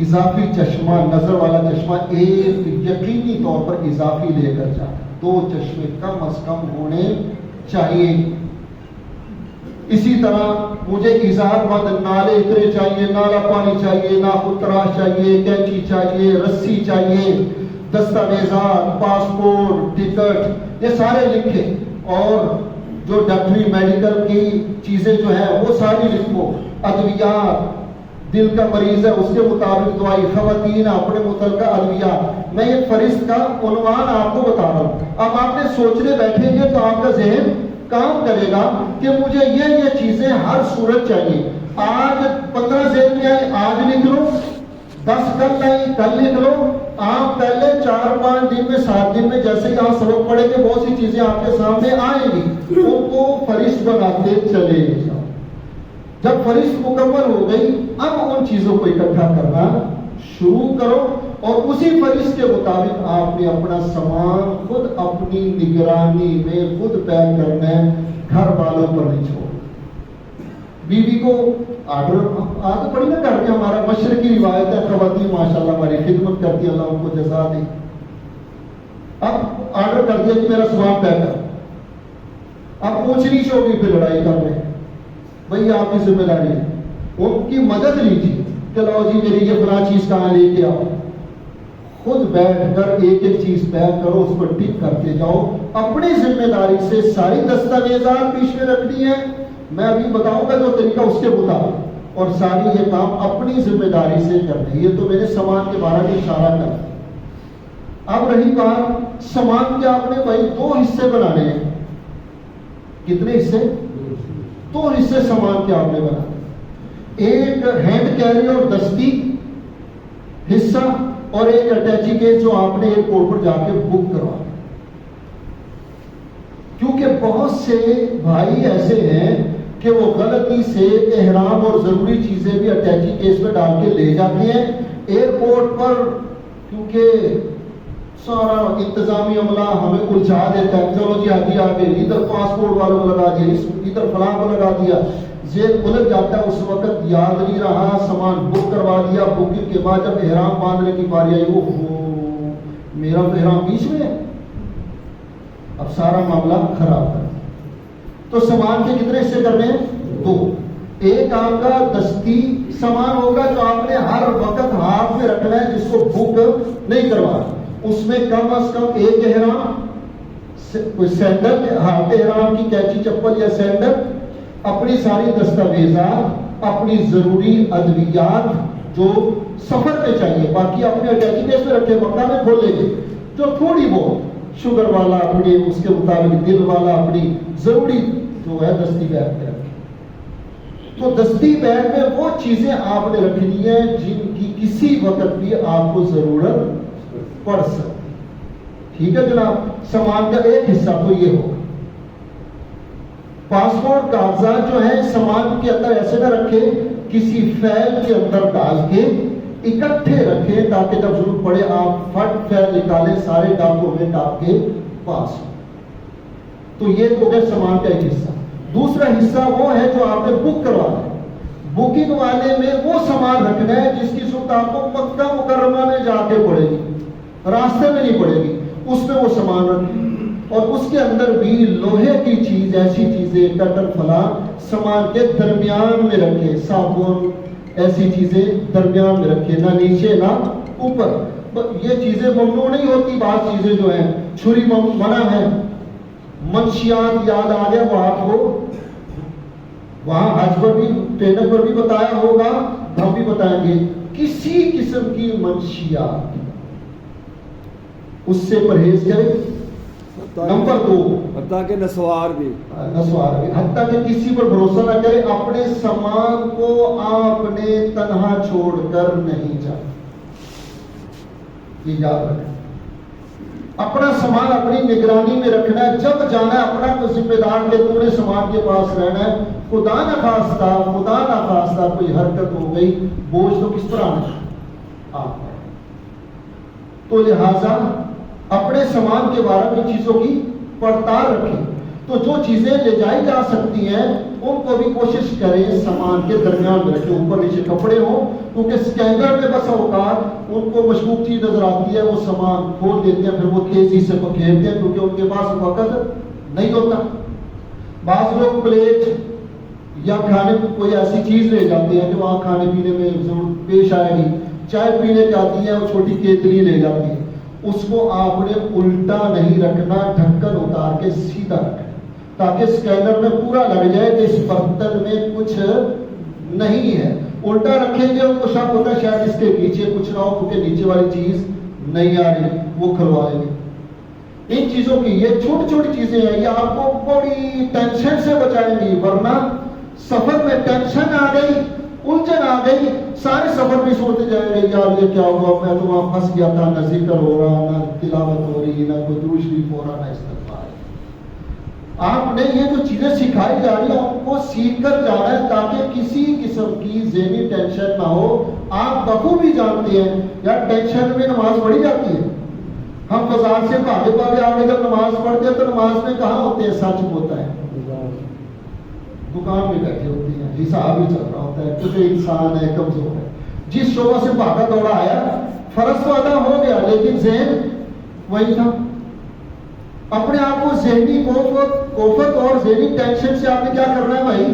اضافی چشمہ، نظر والا چشمہ ایک یقینی طور پر اضافی لے کر جائیں. 2 چشمے کم از کم ہونے چاہیے. اسی طرح مجھے ایجاد مند نالے اتنے چاہیے، نالا پانی چاہیے، ناخن تراش چاہیے، کینچی چاہیے، رسی چاہیے، دستاویزات، پاسپورٹ، ٹکٹ، یہ سارے لکھے. اور جو ڈاکٹری میڈیکل کی چیزیں جو ہیں وہ ساری لکھو. ادویات، دل کا مریض ہے اس کے مطابق دوائی، خواتین اپنے متعلقہ ادویات. میں یہ فہرست کا عنوان آپ کو بتا رہا ہوں. اب آپ نے سوچنے بیٹھیں گے تو آپ کا ذہن کام کرے گا کہ مجھے یہ چیزیں ہر صورت چاہیے. آج 15 ذہن میں آئی، آج لکھ لو. 10 کل نہیں، کل لکھ لو. آپ پہلے 4-5 دن میں 7 دن میں جیسے کہ آپ سبق پڑھیں گے بہت سی چیزیں آپ کے سامنے آئیں گی، ان کو فہرست بناتے چلے جاؤ. جب فہرست مکمل ہو گئی اب ان چیزوں کو اکٹھا کرنا شروع کرو، اور اسی فہرست کے مطابق آپ نے اپنا سامان خود اپنی نگرانی میں خود پیک کرنا ہے، گھر والوں پر نہیں چھوڑ. بیوی کو آرڈر عادت پڑی نہ کر کے، ہمارا مشرقی روایت ہے، خواتین ماشاءاللہ ہماری خدمت کرتی ہے، اللہ ان کو جزا دے. اب آرڈر کر دیا کہ میرا سامان پیک کر. اب اونچ نیچ ہوگی، پھر لڑائی کر رہے ہیں. بھئی آپ کی ذمہ داری ہے، ان کی مدد لیجیے کہ لو جی میری یہ فلاں چیز کہاں لے کے آؤ. خود بیٹھ کر ایک ایک چیز پیک کرو، اس پر ٹک کرتے جاؤ. اپنی ذمہ داری سے ساری دستاویزات پیش میں رکھنی ہے، میں ابھی بتاؤں گا جو طریقہ اس کے مطابق، اور ساری یہ کام اپنی ذمہ داری سے کرنے. یہ تو میرے سامان کے بارے میں اشارہ کرنا. اب رہی بات سامان کے، آپ نے بھائی 2 حصے بنانے ہیں. کتنے حصے؟ 2 حصے سامان کے آپ نے بنانے. ایک ہینڈ کیری اور دستی حصہ، اور ایک اٹیچی کیس جو آپ نے ایئرپورٹ پر جا کے بک کروا. کیونکہ بہت سے بھائی ایسے ہیں کہ وہ غلطی سے احرام اور ضروری چیزیں بھی اٹیچی کیس میں ڈال کے لے جاتے ہیں ایئرپورٹ پر. کیونکہ سارا انتظامی عملہ ہمیں الجھا دیتا ہے، چلو جی حاجی آ گئے، ادھر پاسپورٹ والوں کو لگا دیا، ادھر فلاں کو لگا دیا، ذہن الجھ جاتا ہے. اس وقت یاد نہیں رہا، سامان بک کروا دیا. بکنگ کے بعد جب احرام باندھنے کی باری آئی، وہ میرا تو احرام بیچ میں ہے، اب سارا معاملہ خراب ہے. تو سامان کے کتنے حصے کرنے ہیں؟ 2. ایک آپ کا دستی سامان ہوگا جو آپ نے ہر وقت ہاتھ میں رکھنا ہے، جس کو بک نہیں کروانا. اس میں کم از کم ایک احرام، کوئی سینڈل، ہاتھ احرام کی کیچی چپل یا سینڈل، اپنی ساری دستاویزات، اپنی ضروری ادویات جو سفر پہ چاہیے، باقی اپنے اٹیچی کیس میں رکھے، مکہ میں کھولے گے. جو تھوڑی بہت شوگر والا اپنی اس کے مطابق، دل والا اپنی ضروری جو ہے دستی بیگ میں رکھے. تو دستی بیگ میں وہ چیزیں آپ نے رکھنی ہیں جن کی کسی وقت بھی آپ کو ضرورت پڑ سکتی. ٹھیک ہے جناب. سامان کا ایک حصہ تو یہ ہوگا. پاسپورٹ کاغذات جو ہیں سامان کے اندر ایسے نہ رکھے، کسی فیل کے اندر ڈال کے اکٹھے رکھیں تاکہ جب ضرورت پڑے آپ فٹ فیل نکالیں، سارے ڈاکومنٹ آپ کے پاس. تو یہ تو ہے سامان کا ایک حصہ. دوسرا حصہ وہ ہے جو آپ نے بک کروانا ہے. بکنگ والے میں وہ سامان رکھنا ہے جس کی ضرورت آپ کو مکہ مکرمہ میں جا کے پڑے گی، راستے میں نہیں پڑے گی. اس میں وہ سامان رکھیں، اور اس کے اندر بھی لوہے کی چیز، ایسی چیزیں کٹر فلاں سامان کے درمیان میں رکھیں. صابن، ایسی چیزیں درمیان میں رکھیں، نہ نیچے نہ اوپر. یہ چیزیں ممنوع نہیں ہوتی. بعض چیزیں جو ہیں، چھری منع ہے. منشیات یاد آ گیا وہ آپ کو وہاں حج پر بھی، ٹرینر پر بھی بتایا ہوگا، ہم بھی بتائیں گے. کسی قسم کی منشیات اس سے پرہیز کرے. نمبر 2، حتیٰ کہ نسوار بھی، حتیٰ کہ کسی پر بھروسہ نہ کرے. اپنے سامان کو آپ نے تنہا چھوڑ کر نہیں جانا، یہ یاد رکھیں. اپنا سامان اپنی نگرانی میں رکھنا ہے. جب جانا ہے اپنا تو ذمہ دار کے تم نے سامان کے پاس رہنا ہے. خدا نخواستہ کوئی حرکت ہو گئی، بوجھ تو کس طرح آنا آپ. تو لہذا اپنے سامان کے بارے میں چیزوں کی پڑتال رکھیں. تو جو چیزیں لے جائی جا سکتی ہیں ان کو بھی کوشش کریں سامان کے درمیان میں رکھیں. اوپر نیچے کپڑے ہوں، کیونکہ اسکینر میں بس اوقات ان کو مشکوک چیز نظر آتی ہے، وہ سامان کھول دیتے ہیں، پھر وہ تیزی سے پکیلتے ہیں کیونکہ ان کے پاس وقت نہیں ہوتا. بعض لوگ پلیٹ یا کھانے کو کوئی ایسی چیز لے جاتے ہیں کہ وہاں کھانے پینے میں ضرورت پیش آئے گی. چائے پینے کی آتی ہے، وہ چھوٹی کیتلی لے جاتی ہے. اس کو آپ نے الٹا نہیں رکھنا، ڈھکن اتار کے سیدھا رکھنا تاکہ اسکینر میں پورا لگ جائے کہ اس برتن میں کچھ نہیں ہے. الٹا رکھیں گے ان کو شک ہوتا ہے شاید اس کے نیچے کچھ نہ ہو، کیونکہ نیچے والی چیز نہیں آ رہی، وہ کھلوائیں گے. ان چیزوں کی یہ چھوٹی چھوٹی چیزیں ہیں، یہ آپ کو بڑی ٹینشن سے بچائیں گی. ورنہ سفر میں ٹینشن آ گئی، الجھن آ گئی، سارے سفر میں سوچتے جائیں گے یار یہ کیا ہوا، میں تو وہاں پھنس گیا تھا، نہ ذکر ہو رہا، نہ تلاوت ہو رہی، نہ کوئی درود شریف ہو رہا، نہ استغفار. آپ نے یہ جو چیزیں سکھائی جا رہی ہیں ان کو سیکھ کر جانا ہے تاکہ کسی قسم کی ذہنی ٹینشن نہ ہو. آپ بخوبی جانتے ہیں یار ٹینشن میں نماز پڑھی جاتی ہے. ہم بازار سے بھاگے بھاگے آگے جب نماز پڑھتے ہیں تو نماز میں کہاں ہوتے ہیں؟ سچ ہوتا ہے، دکان میں بیٹھے ہوتے ہیں، حساب ہی چل رہا ہوتا ہے، کیونکہ انسان ہے، کمزور ہے. جس شعبہ سے بھاگا دوڑا آیا، فرض تو ادا ہو گیا لیکن ذہن وہی تھا. اپنے آپ کو ذہنی کوفت اور ذہنی ٹینشن سے آپ نے کیا کرنا ہے بھائی؟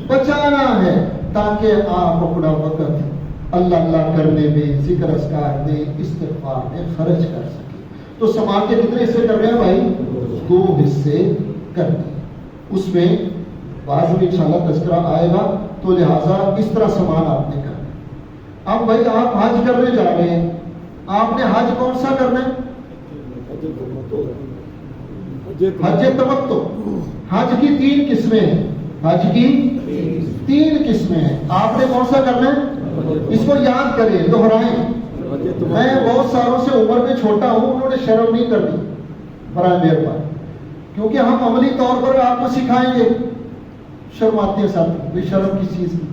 بچانا ہے تاکہ آپ اپنا وقت اللہ اللہ کرنے میں، ذکر اذکار میں، استغفار میں خرچ کر سکیں. تو سماج کے کتنے حصے کر رہے ہیں بھائی؟ 2 حصے کرنے. اس میں بعض میں انشاءاللہ تذکرہ آئے گا، تو لہٰذا اس طرح سامان آپ نے کرنا ہے۔ اب بھائی آپ حج کرنے جا رہے ہیں، آپ نے حج کون سا کرنا ہے؟ حج تمتع۔ حج کی 3 قسمیں ہیں، حج کی 3 قسمیں ہیں، آپ نے کون سا کرنا ہے؟ اس کو یاد کریں، دہرائیں۔ میں بہت سالوں سے عمر میں چھوٹا ہوں، انہوں نے شرم نہیں کرنی برائے مہربانی، کیونکہ ہم عملی طور پر آپ کو سکھائیں گے۔ شرماتے ہیں ساتھ بھی، شرم کس چیز کی؟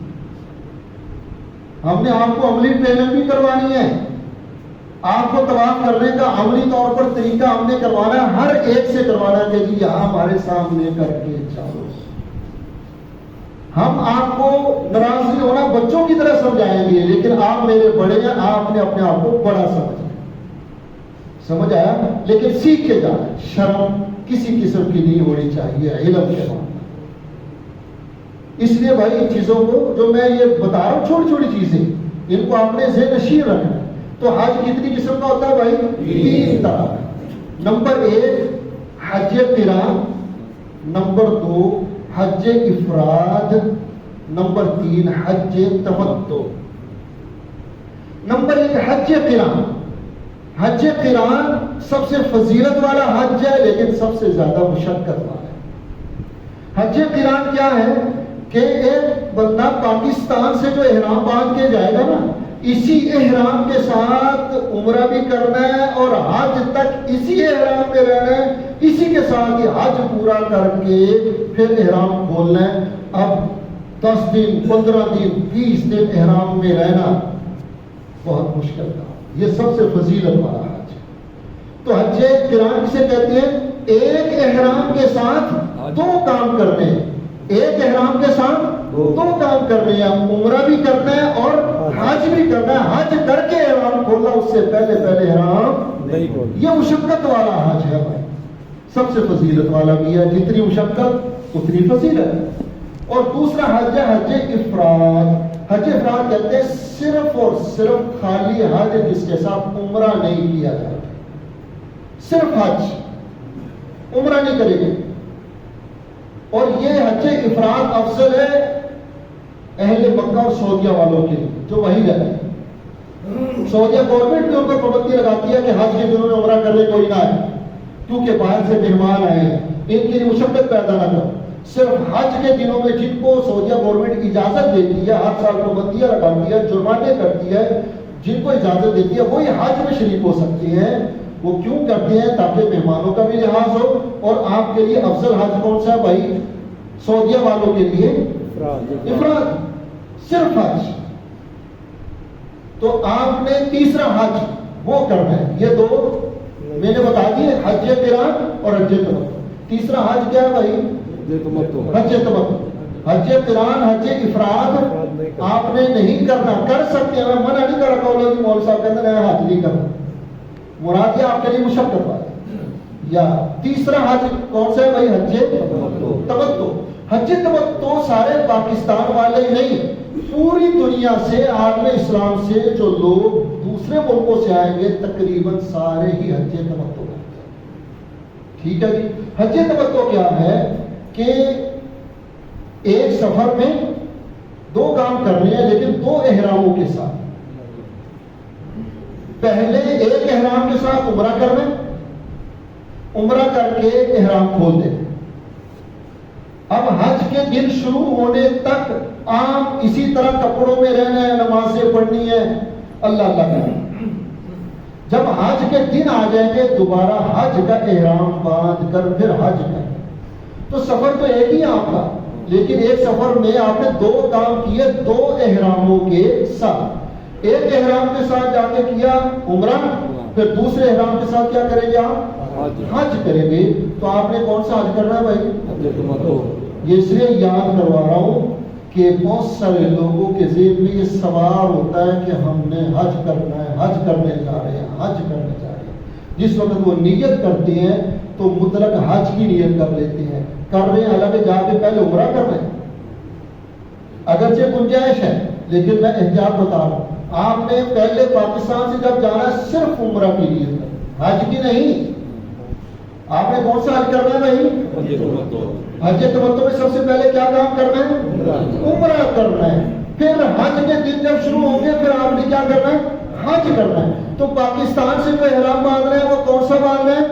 ہم نے آپ کو عملی ٹریننگ بھی کروانی ہے، آپ کو طواف کرنے کا عملی طور پر طریقہ ہم نے کروانا ہے، ہر ایک سے کروانا ہے کہ جی یہاں ہمارے سامنے کر کے چلو۔ ہم آپ کو ناراض نہیں ہونا، بچوں کی طرح سمجھائیں گے، لیکن آپ میرے بڑے ہیں، آپ نے اپنے آپ کو بڑا سمجھ آیا؟ لیکن سیکھ کے جانا، شرم کسی قسم کی نہیں ہونی چاہیے علم کے بعد۔ اس لیے بھائی ان چیزوں کو جو میں یہ بتا رہا ہوں، چھوٹی چھوٹی چیزیں، ان کو آپ نے ذہن نشین رکھنا ہے۔ تو حج کتنی قسم کا ہوتا ہے بھائی؟ 3 طرح۔ نمبر 1 حج قران، نمبر 2 حج افراد، نمبر 3 حج تمتع۔ نمبر 1 حج قران۔ حج قران سب سے فضیلت والا حج ہے، لیکن سب سے زیادہ مشقت والا ہے۔ حج قران کیا ہے کہ ایک بندہ پاکستان سے جو احرام باندھ کے جائے گا نا، اسی احرام کے ساتھ عمرہ بھی کرنا ہے اور حج تک اسی احرام میں رہنا ہے، اسی کے ساتھ ہی حج پورا کر کے پھر احرام کھولنا ہے۔ اب 10 دن 15 دن 20 دن احرام میں رہنا بہت مشکل تھا۔ یہ سب سے فضیلت والا حج ہے۔ تو حج قران کسے کہتے ہیں؟ ایک احرام کے ساتھ 2 کام کرنے ہیں، ایک احرام کے ساتھ 2 کام کرنے ہیں، عمرہ بھی کرنا ہے اور حج بھی کرنا ہے۔ حج کر کے احرام کھولنا، اس سے پہلے احرام نہیں کھولنا۔ یہ مشقت والا حج ہے بھائی، سب سے فضیلت والا بھی ہے، جتنی مشقت اتنی فضیلت۔ اور دوسرا حج ہے حج افراد۔ حج افراد کہتے ہیں صرف اور صرف خالی حج جس کے ساتھ عمرہ نہیں کیا جاتا، صرف حج، عمرہ نہیں کرے گے۔ اور یہ حج افراد افضل ہے اہل مکہ اور سعودیہ والوں کے لیے جو وہیں رہتے ہیں۔ سعودیہ گورنمنٹ بھی ان کو پابندی لگاتی ہے کہ حج کے دنوں میں عمرہ کرنے کوئی نہ آئے، کیونکہ باہر سے مہمان آئے ہیں، ان کے لیے مشقت پیدا نہ کرو۔ صرف حج کے دنوں میں جن کو سعودیہ گورنمنٹ اجازت دیتی ہے، ہر سال پابندیاں لگاتی ہے، جرمانے کرتی ہے، جن کو اجازت دیتی ہے وہی حج میں شریک ہو سکتے ہیں۔ وہ کیوں کرتے ہیں؟ تاکہ مہمانوں کا بھی لحاظ ہو، اور آپ کے لیے افضل حج کون سا ہے بھائی؟ سعودیہ والوں کے لیے افراد، صرف حج۔ تو آپ نے تیسرا حج وہ کرنا ہے، یہ 2 میں نے بتا دیے، حج قران اور حج تمتع۔ تیسرا حج کیا ہے بھائی؟ حج تمتع۔ حج قران حج افراد آپ نے نہیں کرنا، کر سکتے ہیں، میں منع نہیں کر رہا ہوں، مولوی صاحب کہتے ہیں حج نہیں کرنا، مراد یہ آپ کے لیے مشقت والا۔ یا تیسرا حج کون سا ہے بھائی؟ حج تمتع۔ حج تمتع سارے پاکستان والے نہیں، پوری دنیا سے، عالم اسلام سے جو لوگ دوسرے ملکوں سے آئیں گے تقریباً سارے ہی حج تمتع کرتے ہیں۔ ٹھیک ہے جی۔ حج تمتع کیا ہے کہ ایک سفر میں 2 کام کرنے ہیں، لیکن 2 احراموں کے ساتھ۔ پہلے ایک احرام کے ساتھ عمرہ کرنا، عمرہ کر کے احرام کھول دیں۔ اب حج کے دن شروع ہونے تک عام اسی طرح کپڑوں میں رہنا ہے، نمازیں پڑھنی ہے، اللہ اللہ کرنا۔ جب حج کے دن آ جائیں گے دوبارہ حج کا احرام باندھ کر پھر حج کرنا۔ تو سفر تو ایک ہی آپ کا، لیکن ایک سفر میں آپ نے 2 کام کیے 2 احراموں کے ساتھ۔ ایک احرام کے ساتھ جا کے کیا عمرہ، پھر دوسرے احرام کے ساتھ کیا کریں گے آپ؟ حج کریں گے۔ تو آپ نے کون سا حج کرنا ہے بھائی؟ یہ اس لیے یاد کروا رہا ہوں کہ بہت سارے لوگوں کے ذہن میں یہ سوال ہوتا ہے کہ ہم نے حج کرنا ہے، حج کرنے جا رہے ہیں، حج کرنے جا رہے ہیں۔ جس وقت وہ نیت کرتے ہیں تو مطلق حج کی نیت کر لیتے ہیں، کر رہے ہیں، حالانکہ جا کے پہلے عمرہ کر رہے ہیں۔ اگرچہ گنجائش ہے، لیکن میں احتیاط بتا رہا ہوں، آپ نے پہلے پاکستان سے جب جانا ہے صرف عمرہ کی نیت کرنا، حج کی نہیں۔ آپ نے کون سا حج کرنا ہے بھائی؟ حج تمتع میں سب سے پہلے کیا کام کرنا ہے؟ عمرہ کرنا ہے. پھر حج کے دن جب شروع ہوں گے پھر آپ نے کیا کرنا ہے؟ حج کرنا ہے. تو پاکستان سے جو احرام باندھ رہے ہیں وہ کون سا باندھ رہے ہیں؟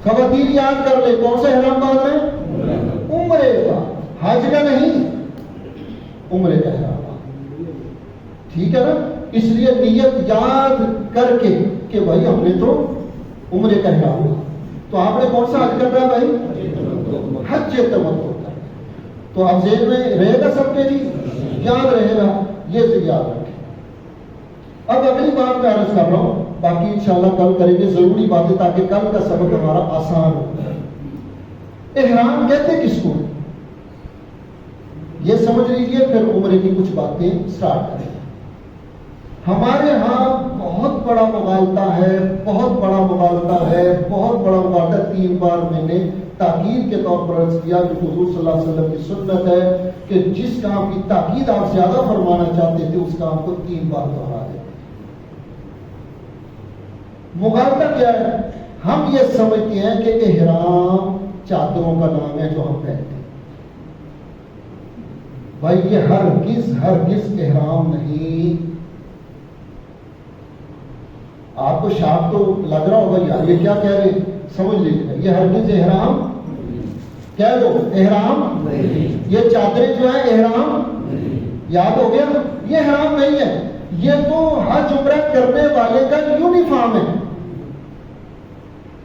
خواتین یاد کر لیں کون سا احرام باندھ رہے ہیں؟ عمرے کا. حج کا نہیں، عمرے کا احرام. ٹھیک ہے نا؟ اس لیے نیت یاد کر کے کہ بھائی ہم نے تو عمرے کا احرام ہوا. تو آپ نے کون سا حج کرنا ہے بھائی؟ حج تمتع. تو اب ذہن میں رہے گا سب کے لیے، یاد رہے گا، یہ سے یاد رکھیں. اب اگلی بات میں عرض کر رہا ہوں، باقی انشاءاللہ کل کریں گے ضروری باتیں تاکہ کل کا سبق ہمارا آسان ہو. احرام کہتے کس کو؟ یہ سمجھ لیجیے پھر عمرے کی کچھ باتیں سٹارٹ کریں. ہمارے ہاں بہت بڑا مغالطہ ہے، بہت بڑا مغالطہ ہے، بہت بڑا مغالطہ. 3 بار میں نے تاکید کے طور پر عرض کیا کہ حضور صلی اللہ علیہ وسلم کی سنت ہے کہ جس کام کی تاکید آپ زیادہ فرمانا چاہتے تھے اس کام کو 3 بار دہرا دیں. مغالطہ کیا ہے؟ ہم یہ سمجھتے ہیں کہ احرام چادروں کا نام ہے جو ہم پہنتے ہیں. بھائی یہ ہرگز احرام نہیں. آپ کو شاپ تو لگ رہا ہوگا یار یہ کیا کہہ رہے، سمجھ لیجیے یہ ہرگز احرام کہہ دو، احرام یہ چادریں جو ہیں احرام، یاد ہو گیا؟ یہ احرام نہیں ہے، یہ تو حج عمرہ کرنے والے کا یونیفارم ہے.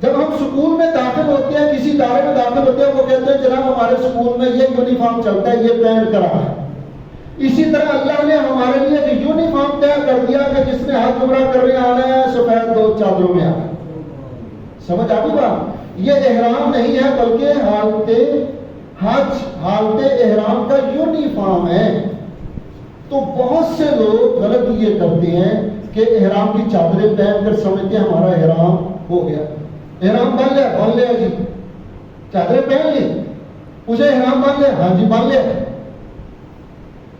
جب ہم سکول میں داخل ہوتے ہیں، کسی ادارے میں داخل ہوتے ہیں، وہ کہتے ہیں جناب ہمارے سکول میں یہ یونیفارم چلتا ہے، یہ پہن کر آنا ہے. اسی طرح اللہ نے ہمارے لیے ایک یونیفارم طے کر دیا کہ جس نے حج عمرہ کرنے آنا ہے سفید 2 چادروں میں آنا ہے. سمجھ آ گئی بات؟ یہ احرام نہیں ہے بلکہ حالت احرام کا یونیفارم ہے. تو بہت سے لوگ غلط یہ کرتے ہیں کہ احرام کی چادریں پہن کر سمجھتے ہیں ہمارا احرام ہو گیا. احرام باندھ لیا جی، چادریں پہن لی، اسے احرام باندھ لیا، ہاں جی باندھ لیا.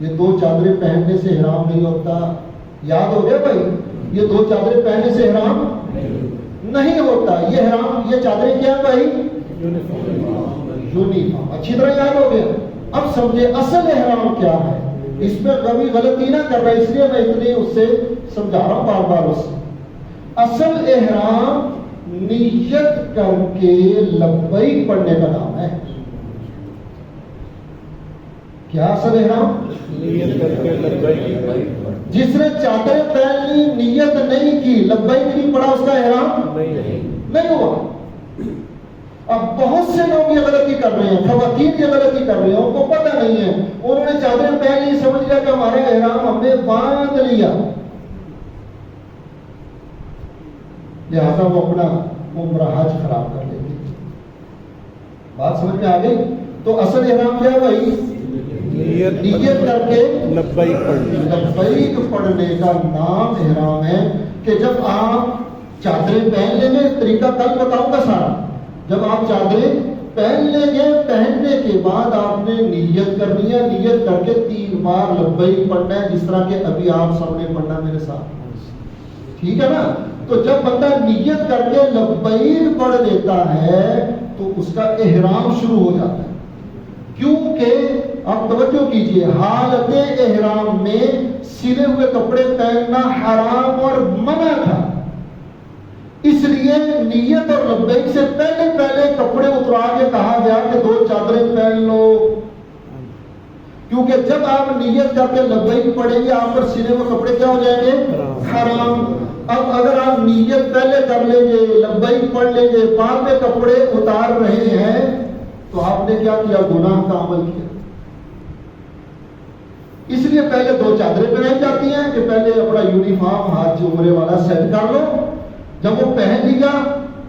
یہ 2 چادریں پہننے سے احرام نہیں ہوتا. یاد ہو گیا بھائی؟ یہ 2 چادریں پہننے سے احرام نہیں ہوتا. یہ احرام، یہ چادریں کیا بھائی؟ یونیفارم. اچھی طرح یاد ہو گیا. اب سمجھے اصل احرام کیا ہے. اس میں کبھی غلطی نہ کر رہا، اس لیے میں اتنی اس سے سمجھا رہا ہوں بار بار. اس اصل احرام نیت کر کے لبیک پڑھنے کا نام ہے. کیا اصل احرام؟ نیت کر کے لبیک. جس نے چادریں پہن لی نیت نہیں کی، لبیک نہیں پڑھا، اس کا احرام نہیں ہوا. اب بہت سے لوگ یہ غلطی کر رہے ہیں، خواتین یہ غلطی کر رہے ہیں، ان کو پتہ نہیں ہے. انہوں نے چادریں پہن لی، سمجھ لیا کہ ہمارا احرام ہم نے باندھ لیا، لہذا وہ اپنا عمرہ حج خراب کر لیتے. بات سمجھ میں آ گئی؟ تو اصل احرام کیا بھائی؟ نیت کر کے لبیک پڑھنے کا نام احرام ہے. کہ جب آپ چادریں پہن لیں گے، طریقہ کل بتاؤں گا سارا. جب آپ چادریں پہن لیں گے، پہننے کے بعد آپ نے نیت کرنی ہے. نیت کر کے 3 بار لبیک پڑھنا ہے، جس طرح کہ ابھی آپ سب نے پڑھنا میرے ساتھ. ٹھیک ہے نا؟ تو جب بندہ نیت کر کے لبیک پڑھ دیتا ہے تو اس کا احرام شروع ہو جاتا ہے. کیونکہ اب توجہ کیجئے، حالت احرام میں سلے ہوئے کپڑے پہننا حرام اور منع تھا. اس لیے نیت اور لبیک سے پہلے کپڑے اترا کے کہا گیا کہ 2 چادریں پہن لو. کیونکہ جب آپ نیت کر کے لبیک پڑھیں گے آپ پر سلے ہوئے کپڑے کیا ہو جائیں گے؟ حرام. اب اگر آپ نیت پہلے کر لیں گے، لبیک پڑھ لیں گے، بعد میں کپڑے اتار رہے ہیں تو آپ نے کیا کیا؟ گناہ کا عمل کیا. اس لیے پہلے 2 چادریں پہنائی جاتی ہیں کہ پہلے اپنا یونیفارم حج عمرے والا سیٹ کر لو. جب وہ پہن لیا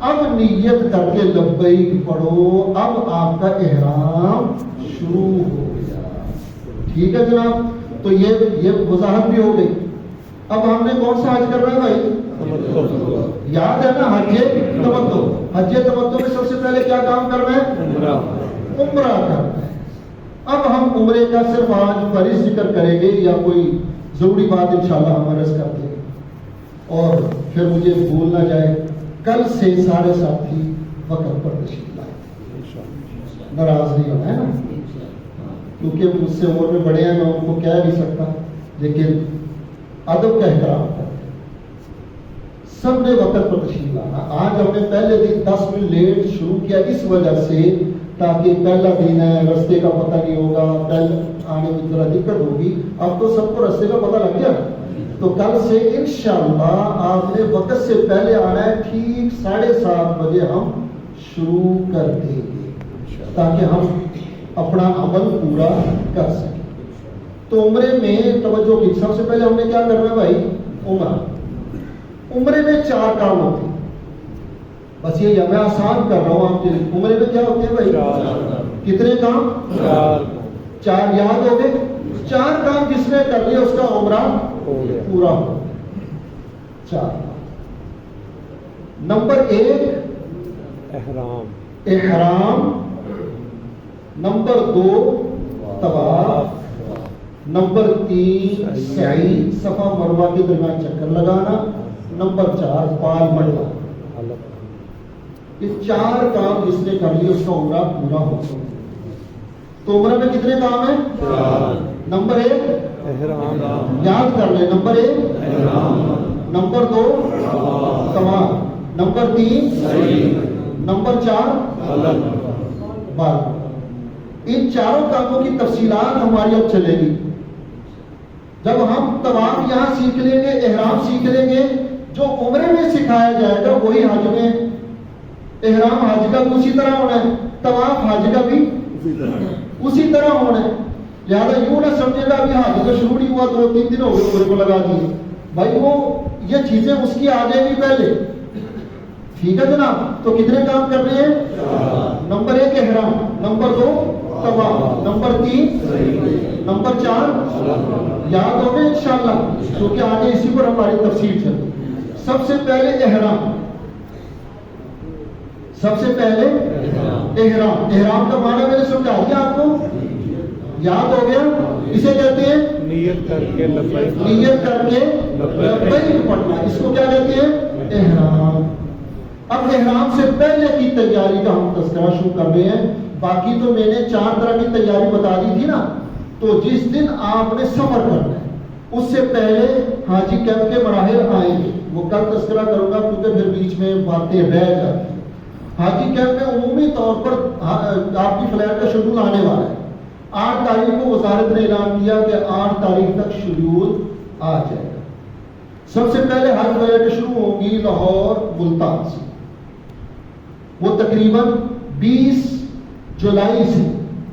اب نیت کر کے لبیک پڑھو، اب آپ کا احرام شروع ہو گیا. ٹھیک ہے جناب؟ تو یہ وضاحت بھی ہو گئی. اب ہم نے کون سا حج کر رہا ہے بھائی؟ یاد ہے نا؟ حج تمتع. حج تمتع میں سب سے پہلے کیا کام کرنا ہے؟ عمرہ کرنا ہے. اب ہم عمرے کا صرف آج فرض ذکر کریں گے یا کوئی ضروری بات انشاءاللہ ہم عرض کرتے ہیں. اور پھر مجھے بھول نہ جائے، کل سے سارے ساتھی وقت پر تشریف لائیں. ناراض نہیں ہونا ہے نا, کیونکہ مجھ سے عمر میں بڑے ہیں, میں ان کو کہہ نہیں سکتا, لیکن ادب کا احترام کرتے ہیں. سب نے وقت پر تشریف لانا. آج ہم نے پہلے دن 10 منٹ لیٹ شروع کیا اس وجہ سے تاکہ پہلا دن ہے, رستے کا پتہ نہیں ہوگا, پہلے آنے میں ذرا دقت ہوگی. اب تو سب کو رستے کا پتہ لگ گیا, تو کل سے انشاءاللہ آپ نے وقت سے پہلے آنا ہے. ٹھیک 7:30 بجے ہم شروع کر دیں گے تاکہ ہم اپنا عمل پورا کر سکیں. تو عمرے میں توجہ کی, سب سے پہلے ہم نے کیا کرنا ہے بھائی, عمرہ. عمرے میں 4 کام ہوتے ہیں, بس یہ میں آسان کر رہا ہوں آپ کے لیے. عمرے میں کیا ہوتے ہیں بھائی, کتنے کام, 4 یاد ہو گئے. 4 کام جس نے کر لیا اس کا عمرہ پورا ہو. 4. نمبر 1 احرام, نمبر 2 طواف, نمبر 3 سعی, صفا مروہ کے درمیان چکر لگانا, نمبر 4 پال منڈا. یہ 4 کام جس نے کر لیے اس کا عمرہ پورا ہو. تو عمرہ میں کتنے کام ہیں, 4. نمبر 1 احرام, یاد کر لیں. نمبر 1 احرام, نمبر 2 طواف, نمبر 3 سعی, نمبر 4 بال. ان 4 کاموں کی تفصیلات ہماری اب چلے گی. جب ہم طواف یہاں سیکھ لیں گے, احرام سیکھ لیں گے, جو عمرے میں سکھایا جائے گا وہی حج میں. احرام حج کا بھی اسی طرح ہونا ہے, طواف حج کا بھی اسی طرح ہونا ہے. لہٰذا یوں نہ سمجھے گا ابھی حج تو شروع نہیں ہوا, 2-3 دن ہو گئے عمرے کو لگا دیے بھائی, وہ یہ چیزیں اس کی آ جائیں گی پہلے. ٹھیک ہے جناب, تو کتنے کام کر رہے ہیں, نمبر 1 احرام, نمبر 2 طواف, نمبر 3 نمبر 4 یاد ہوگے انشاءاللہ, کیونکہ آگے اسی پر ہماری تفصیل چلے. سب سے پہلے احرام, سب سے پہلے احرام. احرام کا معنی میں نے سمجھا دیا آپ کو, یاد ہو گیا. اسے کہتے ہیں نیت کر کے لبیک پڑھنا, اس کو کیا کہتے ہیں, احرام. اب احرام سے پہلے کی تیاری کا ہم تذکرہ شروع کر رہے ہیں. باقی تو میں نے 4 طرح کی تیاری بتا دی تھی نا. تو جس دن آپ نے سفر کرنا ہے اس سے پہلے حاجی کیمپ کے مراحل آئیں گے, وہ کل تذکرہ کروں گا کیونکہ پھر بیچ میں باتیں رہ جاتی ہیں. حاجی کیمپ میں عمومی طور پر آپ کی فلائٹ کا شیڈول آنے والا ہے. 8 تاریخ کو وزارت نے اعلان کیا کہ 8 تاریخ تک شیڈول آ جائے گا. سب سے پہلے حج فلائٹ شروع ہوگی لاہور ملتان سے. وہ تقریباً 20 جولائی سے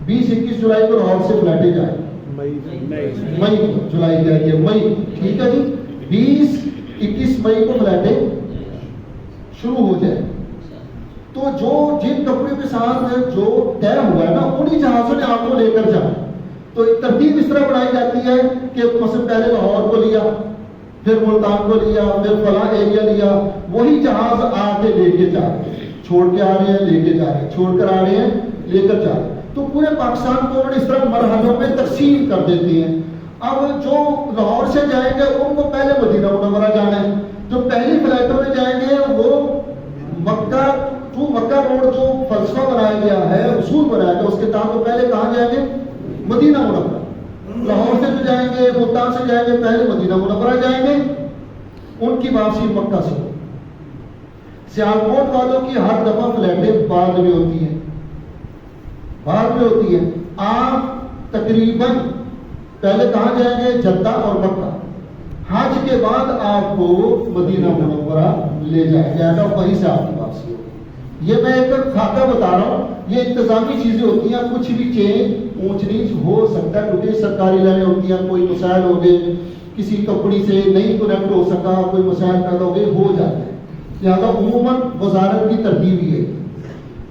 20-21 جولائی کو لاہور سے فلائٹیں جائیں گی. مئی کو, جولائی کہہ دیا مئی, ٹھیک ہے جی. 20-21 مئی کو فلائٹیں شروع ہو جائیں. تو جو جن کپڑوں کے ساتھ جو طے ہوا ہے نا, انہی جہازوں نے آپ کو لے کر جانا. تو ترتیب اس طرح بنائی جاتی ہے کہ مثلا پہلے لاہور کو لیا, پھر ملتان کو لیا, پھر فلاں ایریا لیا. وہی جہاز آ کے لے کے جا رہے ہیں, چھوڑ کے آ رہے ہیں, لے کے جا رہے ہیں, چھوڑ کر آ رہے ہیں, لے کر جا رہے ہیں. تو پورے پاکستان کو انہوں نے اس طرح مرحلوں میں تقسیم کر دیتی ہیں. اب جو لاہور سے جائیں گے ان کو پہلے مدینہ منورہ جانا ہے. جو پہلی فلائٹوں میں جائیں گے وہ مکہ روڈ جو فلسفہ بنایا گیا ہے, اصول بنایا گیا, اس کے تحت وہ پہلے کہاں جائیں گے, مدینہ منورہ. لاہور سے جو جائیں گے, ملتان سے جائیں گے, پہلے مدینہ منورہ جائیں گے. ان کی واپسی مکہ سے. سیالکوٹ والوں کی ہر دفعہ فلائٹیں بعد میں ہوتی ہیں, بعد میں ہوتی ہے. آپ تقریباً پہلے کہاں جائیں گے, جدہ اور مکہ. حج کے بعد آپ کو مدینہ منورہ لے جائے جائے گا, وہیں سے آپ کی واپسی ہوگی. یہ میں ایک خاکہ بتا رہا ہوں, یہ انتظامی چیزیں ہوتی ہیں. کچھ بھی چینج اونچ نیچ ہو سکتا ہے کیونکہ سرکاری لائنیں ہوتی ہیں, کوئی مسائل ہو گئے, کسی کمپنی سے نہیں کنیکٹ ہو سکا, کوئی مسائل پیدا ہو گئے, ہو جاتے ہیں. لہٰذا عموماً وزارت کی ترتیب یہ ہے.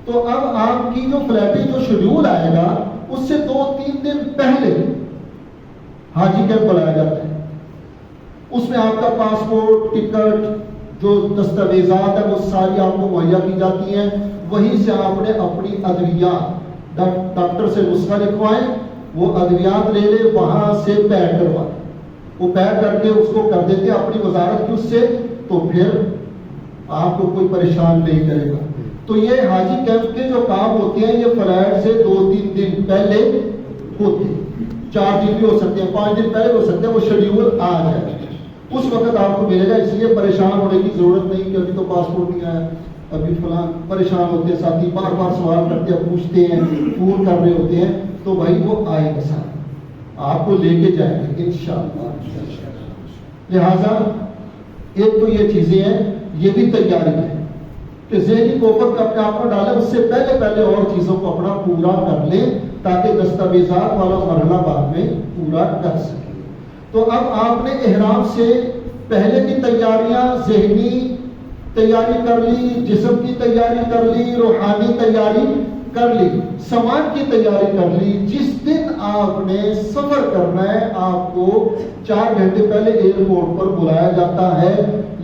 تو اب آپ کی جو فلائٹیں جو شیڈول آئے گا اس سے 2-3 دن پہلے حاجی کیمپ بلایا جاتا ہے. اس میں آپ کا پاسپورٹ, ٹکٹ, جو دستاویزات ہیں وہ ساری آپ کو مہیا کی جاتی ہیں. وہیں سے آپ نے اپنی ادویات ڈاکٹر سے نسخہ لکھوائیں, وہ ادویات لے لے, وہاں سے پیک کروائیں. وہ پیک کر کے اس کو کر دیتے اپنی وزارت کی اس سے, تو پھر آپ کو کوئی پریشان نہیں کرے گا. تو یہ حاجی کیمپ کے جو کام ہوتے ہیں یہ فلائٹ سے 2-3 دن پہلے ہوتے ہیں، 4 دن بھی ہو سکتے ہیں، 5 دن پہلے ہو سکتے ہیں، وہ شیڈیول آ جائے اس وقت آپ کو ملے گا. اس لیے پریشان ہونے کی ضرورت نہیں کہ ابھی تو پاسپورٹ نہیں آیا، ابھی فلاں. پریشان ہوتے ہیں ساتھی، بار بار سوال کرتے ہیں، پوچھتے ہیں، فون کر رہے ہوتے ہیں، تو بھائی وہ آئے گا ساتھ، آپ کو لے کے جائیں گے انشاءاللہ. لہذا ایک تو یہ چیزیں ہیں، یہ بھی تیاری ہے کہ ذہنی کوفت اپنے آپ کو ڈالیں، اس سے پہلے اور چیزوں کو اپنا پورا کر لیں تاکہ دستاویزات والا مرحلہ بعد میں پورا کر سکیں. تو اب آپ نے احرام سے پہلے کی تیاریاں، ذہنی تیاری کر لی، جسم کی تیاری کر لی، روحانی تیاری کر لی، سامان کی تیاری کر لی. جس دن آپ نے سفر کرنا ہے آپ کو 4 گھنٹے پہلے ایئرپورٹ پر بلایا جاتا ہے،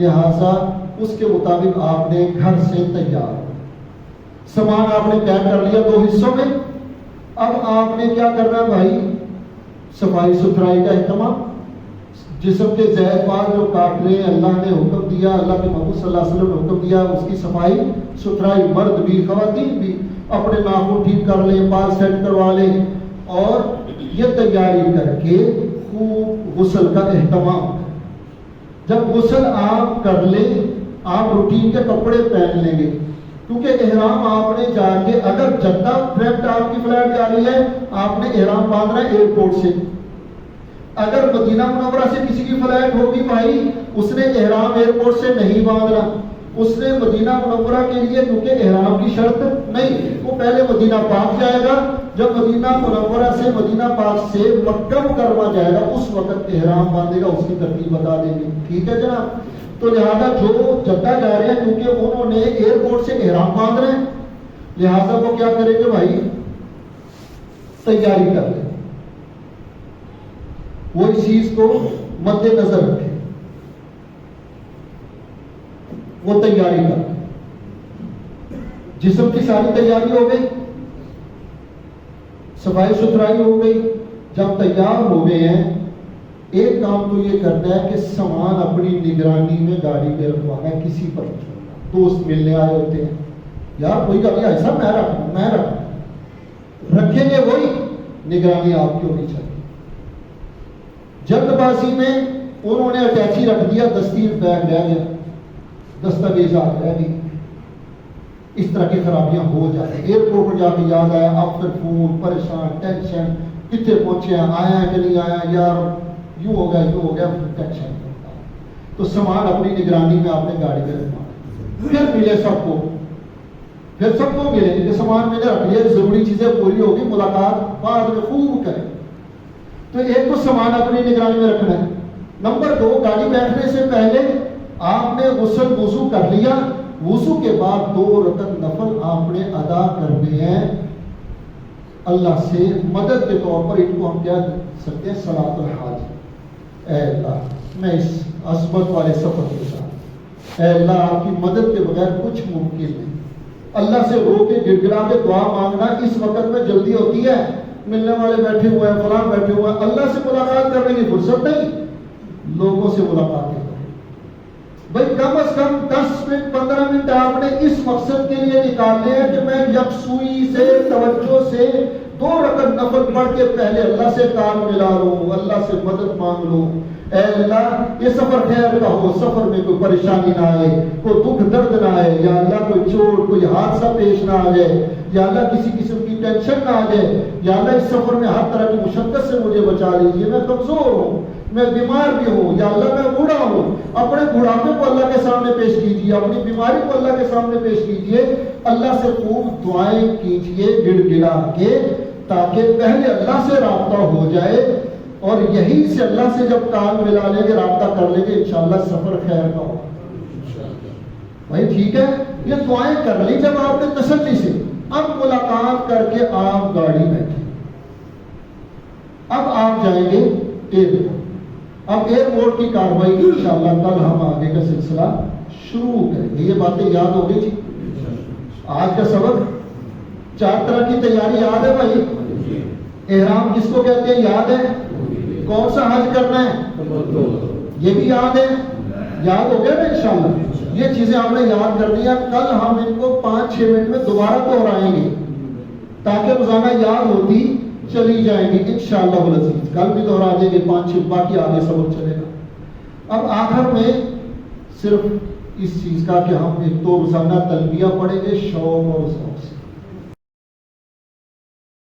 لہذا اس کے مطابق آپ نے گھر سے تیار سامان آپ نے پیک کر لیا 2 حصوں میں. اب آپ نے کیا کرنا ہے بھائی؟ صفائی ستھرائی کا اہتمام، جسم کے زہر پاک جو کاٹ رہے ہیں، اللہ نے حکم دیا، اللہ کے محبوب صلی اللہ علیہ وسلم نے حکم دیا، اس کی صفائی ستھرائی، مرد بھی خواتین بھی اپنے ناخن ٹھیک کر لیں، بال سیٹ کروا لیں، اور یہ تیاری کر کے خوب غسل کا اہتمام. جب غسل آپ کر لیں آپ روٹین کے کپڑے پہن لیں گے، کیونکہ احرام آپ نے جا کے، اگر جدہ ڈائریکٹ آپ کی فلائٹ جا رہی ہے آپ نے احرام باندھنا ہے ایئرپورٹ سے. اگر مدینہ منورہ سے کسی کی فلائٹ ہوگی بھائی، اس نے احرام ایئرپورٹ سے نہیں باندھنا، اس نے مدینہ منورہ کے لیے، کیونکہ احرام کی شرط نہیں، وہ پہلے مدینہ پاک جائے گا. جب مدینہ منورہ سے مدینہ پاک سے مکہ مکرمہ جائے گا اس وقت احرام باندھے گا. اس کی ترتیب بتا دیں گے، ٹھیک ہے جناب. تو لہذا جو جدہ جا رہے ہیں کیونکہ انہوں نے ایئرپورٹ سے احرام باندھ رہے ہیں، لہذا وہ کیا کریں گے بھائی؟ تیاری کر لیں، وہ اس چیز کو مد نظر رکھیں، وہ تیاری کر لیں. جسم کی ساری تیاری ہو گئی، صفائی ستھرائی ہو گئی. جب تیار ہو گئے ہیں ایک کام تو یہ کرنا ہے کہ سامان اپنی نگرانی میں گاڑی پہ رکھوانا ہے، کسی پر چھوڑنا. دوست ملنے آئے ہوتے ہیں، یار کوئی کبھی ایسا میں رکھیں گے، وہی نگرانی آپ کی ہونی چاہیے. جلد بازی میں انہوں نے اٹیچی رکھ دیا، دستیر بیگ رہ گیا، دستاویزات رہ گئی، اس طرح کی خرابیاں ہو جاتی. ایئرپورٹ پر جا کے یاد آیا، آپ پھر فون، پریشان، ٹینشن، کتنے پہنچے ہیں، آیا کہ نہیں آیا، یار یوں ہو گیا، ٹینشن کرتا. تو سامان اپنی نگرانی میں آپ نے گاڑی میں رکھنا. پھر ملے سب کو ملے کہ سامان میں نے رکھ لیا، ضروری چیزیں پوری ہوگی، ملاقات بعد میں خوب کریں. تو ایک تو سامان اپنی نگرانی میں رکھنا ہے. نمبر 2، گاڑی بیٹھنے سے پہلے آپ نے غسل وضو کر لیا. وضو کے بعد 2 رکعت نفل آپ نے ادا کرنے ہیں اللہ سے مدد کے طور پر. ان کو ہم کیا سکتے ہیں؟ صلاۃ الحاج. اے اللہ میں اس عصمت والے سفر کے ساتھ، اے اللہ آپ کی مدد کے بغیر کچھ ممکن نہیں. اللہ سے رو کے گڑ گڑا کے دعا مانگنا اس وقت میں جلدی ہوتی ہے، ملنے والے بیٹھے ہوئے ہیں، فلاں بیٹھے ہوئے ہیں، اللہ سے ملاقات کرنے کی فرصت نہیں. لوگوں سے ملاقاتیں بھائی کم از کم 10 منٹ 15 منٹ آپ نے اس مقصد کے لیے نکالنے ہیں کہ میں یکسوئی سے، توجہ سے 2 رکعت نفل پڑھ کے پہلے اللہ سے کان ملا لوں، اللہ سے مدد مانگ لوں. اے اللہ یہ سفر خیر کا ہو، سفر میں کوئی پریشانی نہ آئے، کوئی دکھ درد نہ آئے، یا اللہ کوئی چوٹ، کوئی حادثہ پیش نہ آ جائے، یا اللہ کسی قسم کی ٹینشن نہ آ جائے، یا اللہ اس سفر میں ہر طرح کی مشقت سے مجھے بچا لیجیے. میں کمزور ہوں، میں بیمار بھی ہوں، یا اللہ میں بوڑھا ہوں. اپنے بڑھاپے کو اللہ کے سامنے پیش کیجیے، اپنی بیماری کو اللہ کے سامنے پیش کیجیے. اللہ سے خوب دعائیں کیجیے گڑ گڑا کے، تاکہ پہلے اللہ سے رابطہ ہو جائے، اور یہی سے اللہ سے جب کان ملا لیں گے، رابطہ کر لیں گے، انشاءاللہ سفر خیر کا ہوگا. بھائی ٹھیک ہے، یہ دعائیں کر لی جب آپ نے تسلی سے. اب ملاقات کر کے آپ گاڑی بیٹھے، اب آپ جائیں گے ایئرپورٹ. اب ایئرپورٹ کی کاروائی انشاءاللہ کل ہم آگے کا سلسلہ شروع کریں گے. یہ باتیں یاد ہو گئی جی؟ آج کا سبق 4 طرح کی تیاری یاد ہے بھائی؟ احرام کس کو کہتے ہیں یاد ہے؟ کون سا حج کرنا ہے یہ بھی یاد ہے؟ یاد ہو گیا نا انشاءاللہ؟ یہ چیزیں ہم نے یاد کر دیا. کل ہم ان کو 5-6 منٹ میں دوبارہ دہرائیں گے تاکہ روزانہ یاد ہوتی چلی جائیں گی انشاءاللہ العزیز. کل بھی دہرا دیں گے 5-6، باقی آگے سبق چلے گا. اب آخر میں صرف اس چیز کا کہ ہم ایک تو روزانہ تلبیہ پڑھیں گے شوق اور ذوق سے.